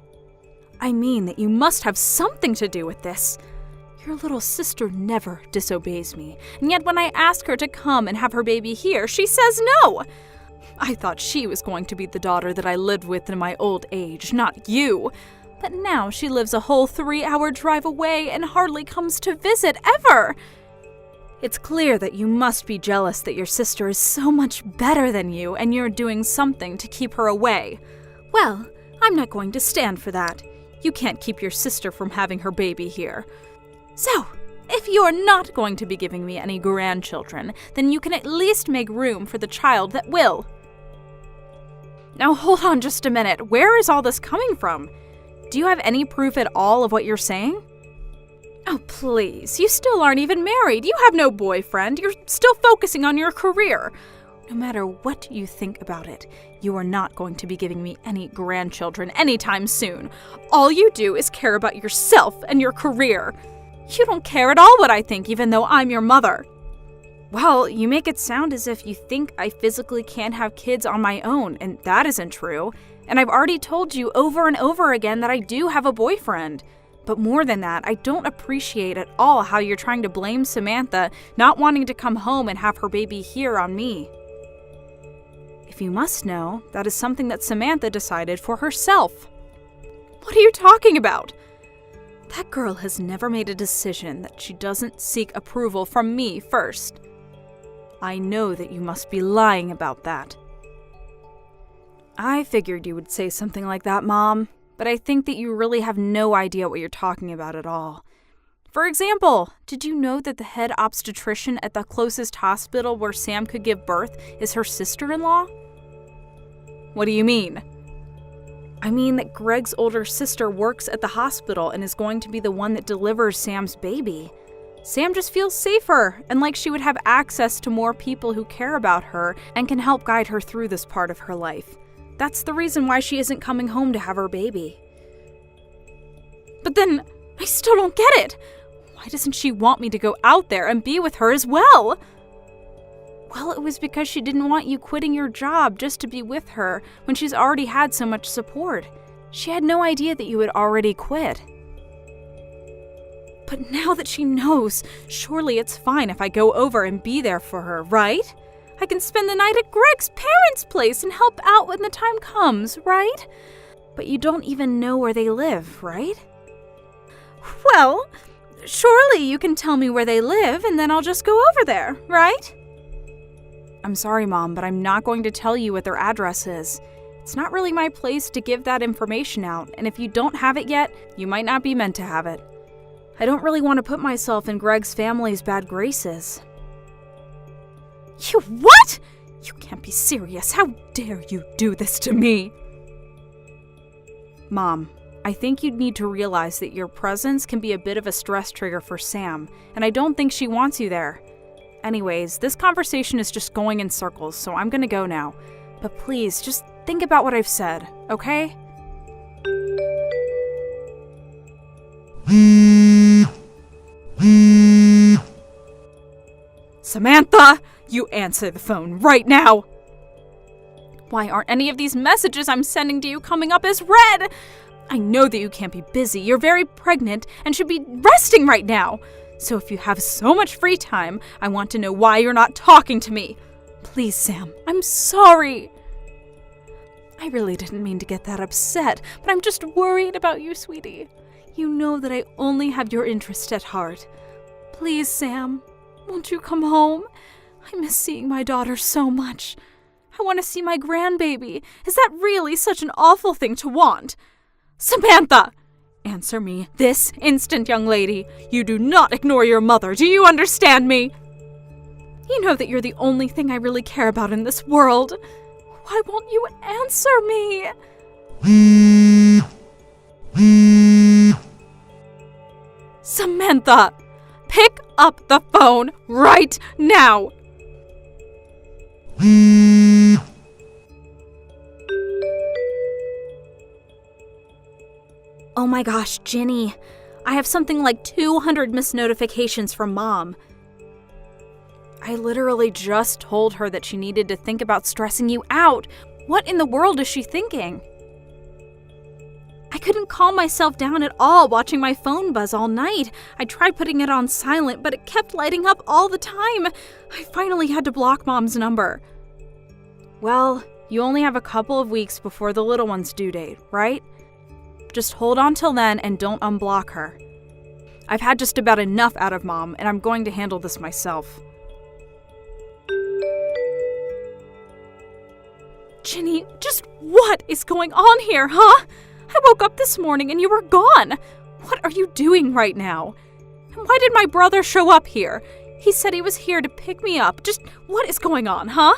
I mean that you must have something to do with this. Your little sister never disobeys me, and yet when I ask her to come and have her baby here, she says no. I thought she was going to be the daughter that I lived with in my old age, not you. But now she lives a whole 3-hour drive away and hardly comes to visit ever. It's clear that you must be jealous that your sister is so much better than you and you're doing something to keep her away. Well, I'm not going to stand for that. You can't keep your sister from having her baby here. So, if you're not going to be giving me any grandchildren, then you can at least make room for the child that will. Now hold on just a minute. Where is all this coming from? Do you have any proof at all of what you're saying? Oh, please. You still aren't even married. You have no boyfriend. You're still focusing on your career. No matter what you think about it, you are not going to be giving me any grandchildren anytime soon. All you do is care about yourself and your career. You don't care at all what I think, even though I'm your mother. Well, you make it sound as if you think I physically can't have kids on my own, and that isn't true. And I've already told you over and over again that I do have a boyfriend. But more than that, I don't appreciate at all how you're trying to blame Samantha not wanting to come home and have her baby here on me. If you must know, that is something that Samantha decided for herself. What are you talking about? That girl has never made a decision that she doesn't seek approval from me first. I know that you must be lying about that. I figured you would say something like that, Mom, but I think that you really have no idea what you're talking about at all. For example, did you know that the head obstetrician at the closest hospital where Sam could give birth is her sister-in-law? What do you mean? I mean that Greg's older sister works at the hospital and is going to be the one that delivers Sam's baby. Sam just feels safer and like she would have access to more people who care about her and can help guide her through this part of her life. That's the reason why she isn't coming home to have her baby. But then, I still don't get it. Why doesn't she want me to go out there and be with her as well? Well, it was because she didn't want you quitting your job just to be with her when she's already had so much support. She had no idea that you had already quit. But now that she knows, surely it's fine if I go over and be there for her, right? I can spend the night at Greg's parents' place and help out when the time comes, right? But you don't even know where they live, right? Well, surely you can tell me where they live and then I'll just go over there, right? I'm sorry, Mom, but I'm not going to tell you what their address is. It's not really my place to give that information out, and if you don't have it yet, you might not be meant to have it. I don't really want to put myself in Greg's family's bad graces. You what? You can't be serious. How dare you do this to me? Mom, I think you'd need to realize that your presence can be a bit of a stress trigger for Sam, and I don't think she wants you there. Anyways, this conversation is just going in circles, so I'm gonna go now. But please, just think about what I've said, okay? Samantha, you answer the phone right now! Why aren't any of these messages I'm sending to you coming up as read? I know that you can't be busy. You're very pregnant and should be resting right now. So if you have so much free time, I want to know why you're not talking to me. Please, Sam, I'm sorry. I really didn't mean to get that upset, but I'm just worried about you, sweetie. You know that I only have your interest at heart. Please, Sam, won't you come home? I miss seeing my daughter so much. I want to see my grandbaby. Is that really such an awful thing to want? Samantha! Answer me this instant, young lady. You do not ignore your mother. Do you understand me? You know that you're the only thing I really care about in this world. Why won't you answer me? Samantha, pick up the phone right now. Oh my gosh, Ginny. I have something like 200 missed notifications from Mom. I literally just told her that she needed to think about stressing you out. What in the world is she thinking? I couldn't calm myself down at all watching my phone buzz all night. I tried putting it on silent, but it kept lighting up all the time. I finally had to block Mom's number. Well, you only have a couple of weeks before the little one's due date, right? Just hold on till then and don't unblock her. I've had just about enough out of Mom, and I'm going to handle this myself. Ginny, just what is going on here, huh? I woke up this morning and you were gone. What are you doing right now? And why did my brother show up here? He said he was here to pick me up. Just what is going on, huh?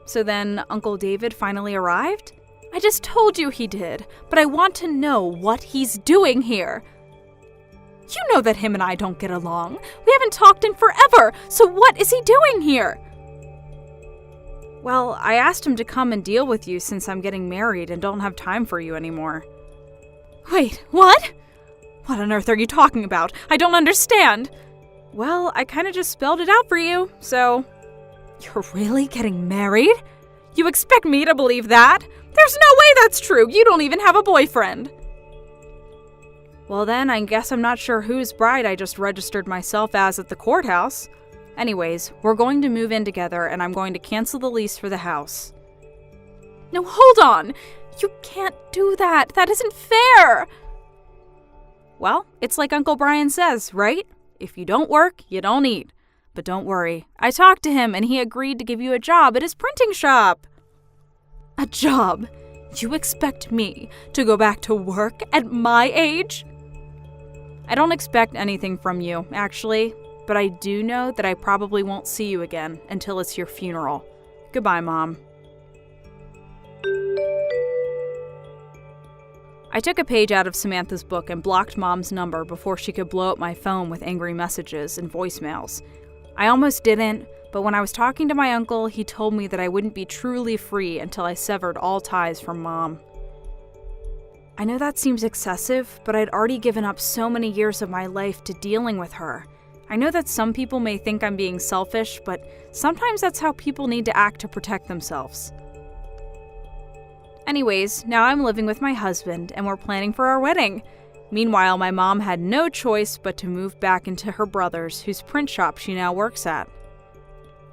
So then Uncle David finally arrived? I just told you he did, but I want to know what he's doing here. You know that him and I don't get along. We haven't talked in forever, so what is he doing here? Well, I asked him to come and deal with you since I'm getting married and don't have time for you anymore. Wait, what? What on earth are you talking about? I don't understand. Well, I kind of just spelled it out for you, so... You're really getting married? You expect me to believe that? There's no way that's true. You don't even have a boyfriend. Well then, I guess I'm not sure whose bride I just registered myself as at the courthouse. Anyways, we're going to move in together and I'm going to cancel the lease for the house. No, hold on! You can't do that! That isn't fair! Well, it's like Uncle Brian says, right? If you don't work, you don't eat. But don't worry, I talked to him and he agreed to give you a job at his printing shop. A job? You expect me to go back to work at my age? I don't expect anything from you, actually. But I do know that I probably won't see you again until it's your funeral. Goodbye, Mom. I took a page out of Samantha's book and blocked Mom's number before she could blow up my phone with angry messages and voicemails. I almost didn't, but when I was talking to my uncle, he told me that I wouldn't be truly free until I severed all ties from Mom. I know that seems excessive, but I'd already given up so many years of my life to dealing with her. I know that some people may think I'm being selfish, but sometimes that's how people need to act to protect themselves. Anyways, now I'm living with my husband, and we're planning for our wedding. Meanwhile, my mom had no choice but to move back into her brother's, whose print shop she now works at.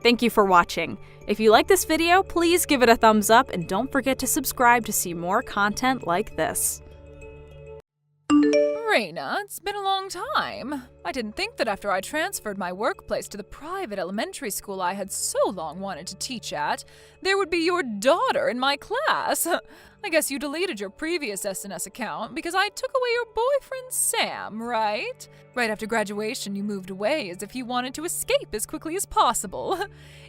Thank you for watching. If you like this video, please give it a thumbs up, and don't forget to subscribe to see more content like this. Raina, it's been a long time. I didn't think that after I transferred my workplace to the private elementary school I had so long wanted to teach at, there would be your daughter in my class. I guess you deleted your previous SNS account because I took away your boyfriend Sam, right? Right after graduation, you moved away as if you wanted to escape as quickly as possible.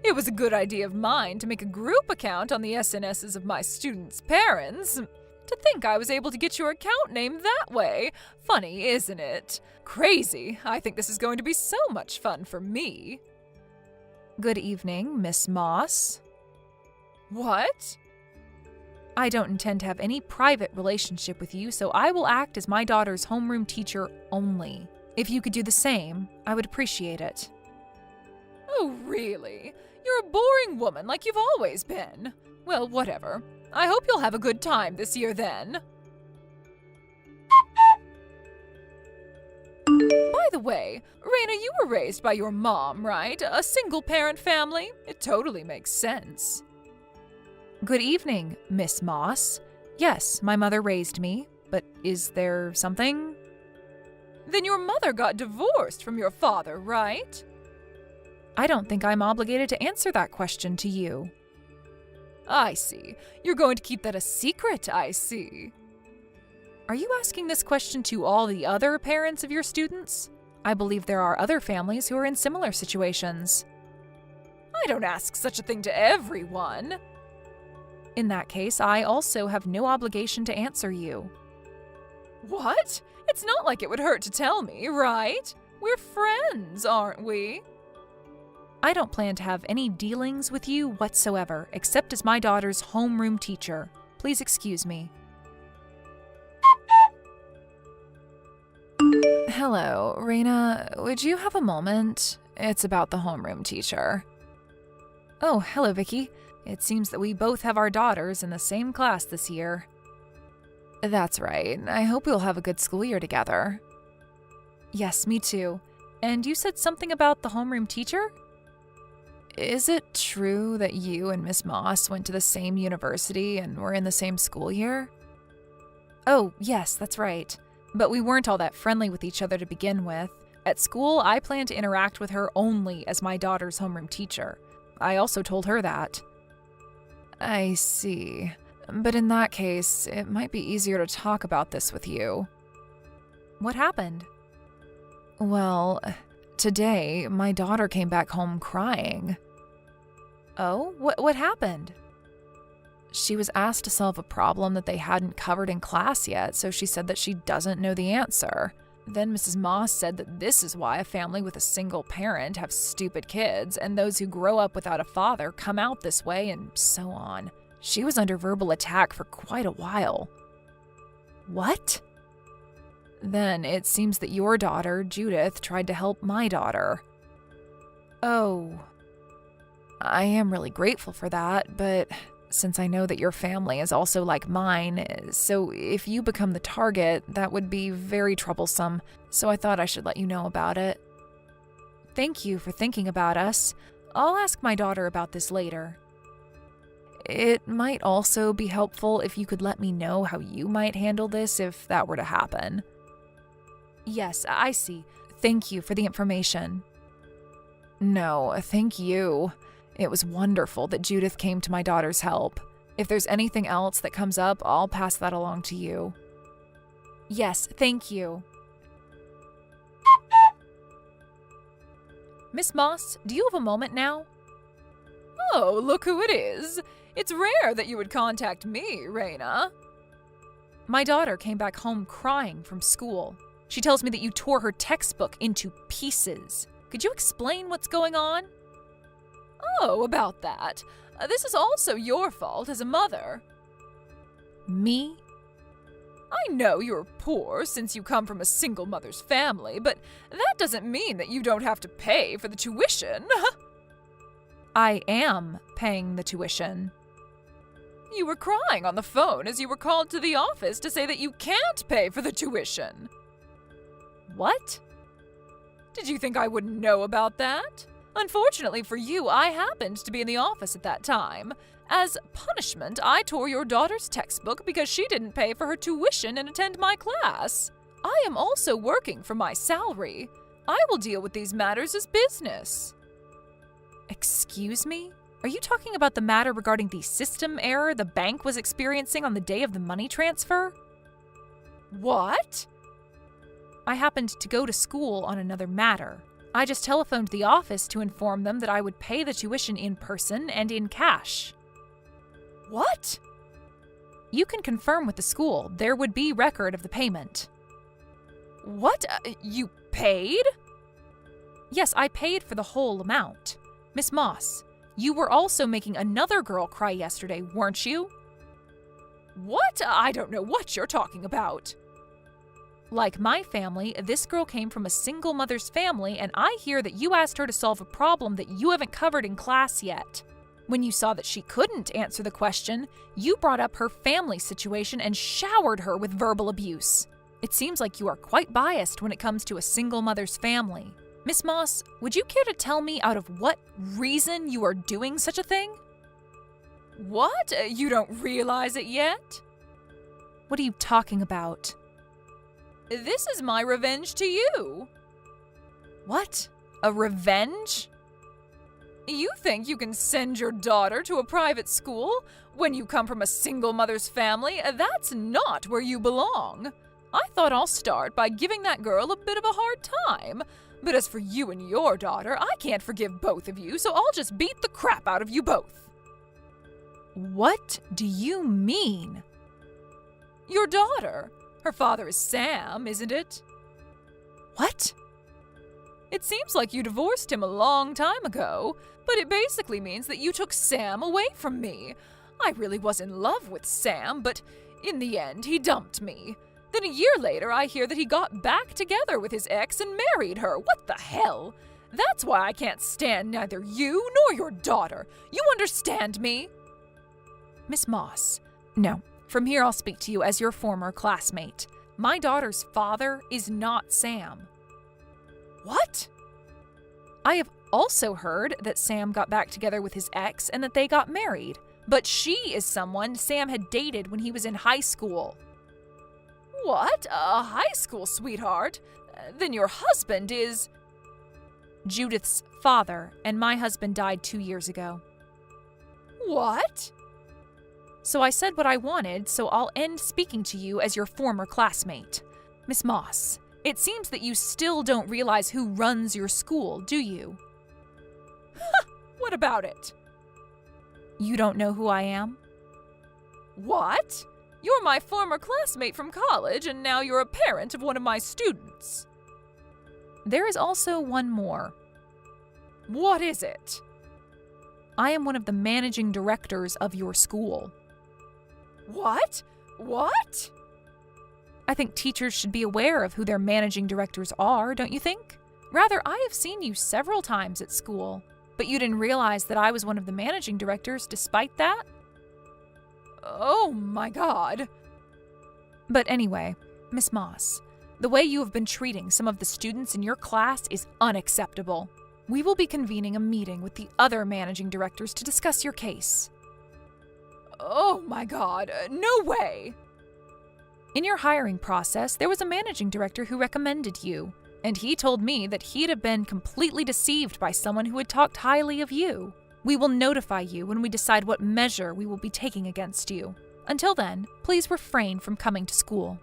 It was a good idea of mine to make a group account on the SNSs of my students' parents. To think I was able to get your account name that way. Funny, isn't it? Crazy. I think this is going to be so much fun for me. Good evening, Miss Moss. What? I don't intend to have any private relationship with you, so I will act as my daughter's homeroom teacher only. If you could do the same, I would appreciate it. Oh, really? You're a boring woman like you've always been. Well, whatever. I hope you'll have a good time this year then. By the way, Raina, you were raised by your mom, right? A single-parent family? It totally makes sense. Good evening, Miss Moss. Yes, my mother raised me, but is there something? Then your mother got divorced from your father, right? I don't think I'm obligated to answer that question to you. I see. You're going to keep that a secret, I see. Are you asking this question to all the other parents of your students? I believe there are other families who are in similar situations. I don't ask such a thing to everyone. In that case, I also have no obligation to answer you. What? It's not like it would hurt to tell me, right? We're friends, aren't we? I don't plan to have any dealings with you whatsoever, except as my daughter's homeroom teacher. Please excuse me. Hello, Raina. Would you have a moment? It's about the homeroom teacher. Oh, hello, Vicky. It seems that we both have our daughters in the same class this year. That's right. I hope we'll have a good school year together. Yes, me too. And you said something about the homeroom teacher? Is it true that you and Miss Moss went to the same university and were in the same school year? Oh, yes, that's right. But we weren't all that friendly with each other to begin with. At school, I plan to interact with her only as my daughter's homeroom teacher. I also told her that. I see. But in that case, it might be easier to talk about this with you. What happened? Well, today, my daughter came back home crying. Oh? What happened? She was asked to solve a problem that they hadn't covered in class yet, so she said that she doesn't know the answer. Then Mrs. Moss said that this is why a family with a single parent have stupid kids, and those who grow up without a father come out this way, and so on. She was under verbal attack for quite a while. What? Then it seems that your daughter, Judith, tried to help my daughter. Oh. I am really grateful for that, but since I know that your family is also like mine, so if you become the target, that would be very troublesome, so I thought I should let you know about it. Thank you for thinking about us. I'll ask my daughter about this later. It might also be helpful if you could let me know how you might handle this if that were to happen. Yes, I see. Thank you for the information. No, thank you. It was wonderful that Judith came to my daughter's help. If there's anything else that comes up, I'll pass that along to you. Yes, thank you. Miss Moss, do you have a moment now? Oh, look who it is. It's rare that you would contact me, Raina. My daughter came back home crying from school. She tells me that you tore her textbook into pieces. Could you explain what's going on? Oh, about that. This is also your fault as a mother. Me? I know you're poor since you come from a single mother's family, but that doesn't mean that you don't have to pay for the tuition. I am paying the tuition. You were crying on the phone as you were called to the office to say that you can't pay for the tuition. What? Did you think I wouldn't know about that? Unfortunately for you, I happened to be in the office at that time. As punishment, I tore your daughter's textbook because she didn't pay for her tuition and attend my class. I am also working for my salary. I will deal with these matters as business. Excuse me? Are you talking about the matter regarding the system error the bank was experiencing on the day of the money transfer? What? I happened to go to school on another matter. I just telephoned the office to inform them that I would pay the tuition in person and in cash. What? You can confirm with the school. There would be record of the payment. What? You paid? Yes, I paid for the whole amount. Miss Moss, you were also making another girl cry yesterday, weren't you? What? I don't know what you're talking about. Like my family, this girl came from a single mother's family, and I hear that you asked her to solve a problem that you haven't covered in class yet. When you saw that she couldn't answer the question, you brought up her family situation and showered her with verbal abuse. It seems like you are quite biased when it comes to a single mother's family. Miss Moss, would you care to tell me out of what reason you are doing such a thing? What? You don't realize it yet? What are you talking about? This is my revenge to you. What? A revenge? You think you can send your daughter to a private school when you come from a single mother's family? That's not where you belong. I thought I'll start by giving that girl a bit of a hard time. But as for you and your daughter, I can't forgive both of you, so I'll just beat the crap out of you both. What do you mean? Your daughter. Her father is Sam, isn't it? What? It seems like you divorced him a long time ago, but it basically means that you took Sam away from me. I really was in love with Sam, but in the end, he dumped me. Then a year later, I hear that he got back together with his ex and married her. What the hell? That's why I can't stand neither you nor your daughter. You understand me? Miss Moss, no. From here, I'll speak to you as your former classmate. My daughter's father is not Sam. What? I have also heard that Sam got back together with his ex and that they got married. But she is someone Sam had dated when he was in high school. What? A high school sweetheart? Then your husband is... Judith's father, and my husband died 2 years ago. What? So I said what I wanted, so I'll end speaking to you as your former classmate. Miss Moss, it seems that you still don't realize who runs your school, do you? What about it? You don't know who I am? What? You're my former classmate from college, and now you're a parent of one of my students. There is also one more. What is it? I am one of the managing directors of your school. What? What? I think teachers should be aware of who their managing directors are, don't you think? Rather, I have seen you several times at school, but you didn't realize that I was one of the managing directors despite that? Oh my God. But anyway, Miss Moss, the way you have been treating some of the students in your class is unacceptable. We will be convening a meeting with the other managing directors to discuss your case. Oh my God, no way! In your hiring process, there was a managing director who recommended you, and he told me that he'd have been completely deceived by someone who had talked highly of you. We will notify you when we decide what measure we will be taking against you. Until then, please refrain from coming to school.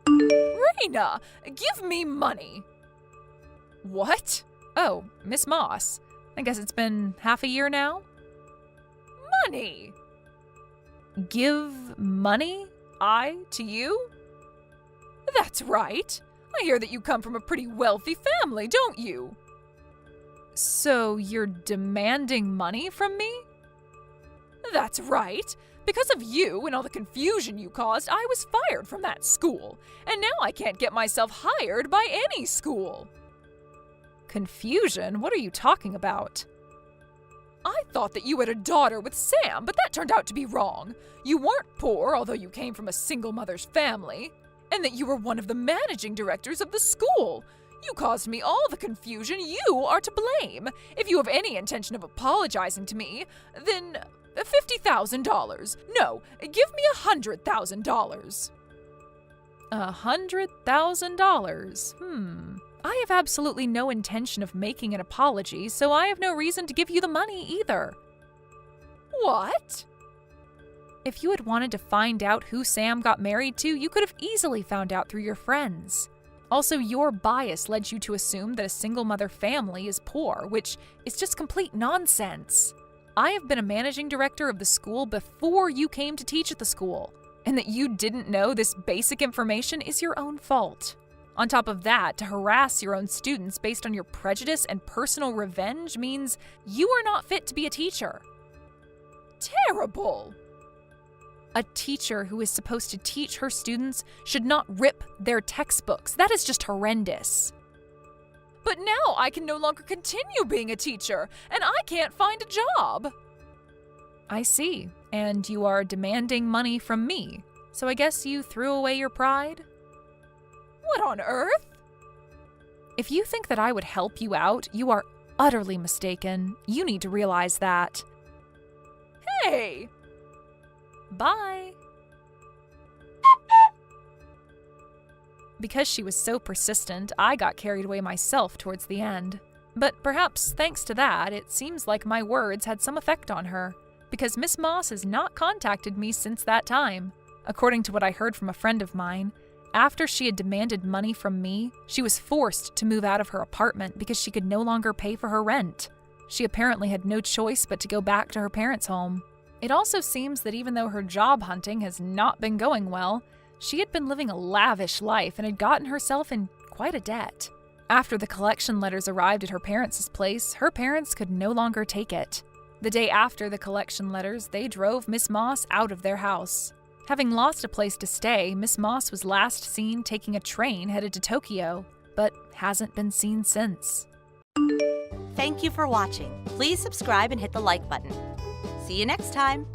Raina, give me money. What? Oh, Miss Moss. I guess it's been half a year now? Money! Give money? To you? That's right. I hear that you come from a pretty wealthy family, don't you? So you're demanding money from me? That's right. Because of you and all the confusion you caused, I was fired from that school. And now I can't get myself hired by any school. Confusion? What are you talking about? I thought that you had a daughter with Sam, but that turned out to be wrong. You weren't poor, although you came from a single mother's family. And that you were one of the managing directors of the school. You caused me all the confusion. You are to blame. If you have any intention of apologizing to me, then $50,000. No, give me $100,000. $100,000? I have absolutely no intention of making an apology, so I have no reason to give you the money either. What? If you had wanted to find out who Sam got married to, you could have easily found out through your friends. Also, your bias led you to assume that a single mother family is poor, which is just complete nonsense. I have been a managing director of the school before you came to teach at the school, and that you didn't know this basic information is your own fault. On top of that, to harass your own students based on your prejudice and personal revenge means you are not fit to be a teacher. Terrible! A teacher who is supposed to teach her students should not rip their textbooks. That is just horrendous. But now I can no longer continue being a teacher, and I can't find a job. I see, and you are demanding money from me, so I guess you threw away your pride? What on earth? If you think that I would help you out, you are utterly mistaken. You need to realize that. Hey! Bye. Because she was so persistent, I got carried away myself towards the end. But perhaps thanks to that, it seems like my words had some effect on her, because Miss Moss has not contacted me since that time. According to what I heard from a friend of mine, after she had demanded money from me, she was forced to move out of her apartment because she could no longer pay for her rent. She apparently had no choice but to go back to her parents' home. It also seems that even though her job hunting has not been going well, she had been living a lavish life and had gotten herself in quite a debt. After the collection letters arrived at her parents' place, her parents could no longer take it. The day after the collection letters, they drove Miss Moss out of their house. Having lost a place to stay, Miss Moss was last seen taking a train headed to Tokyo, but hasn't been seen since. Thank you for watching. Please subscribe and hit the like button. See you next time.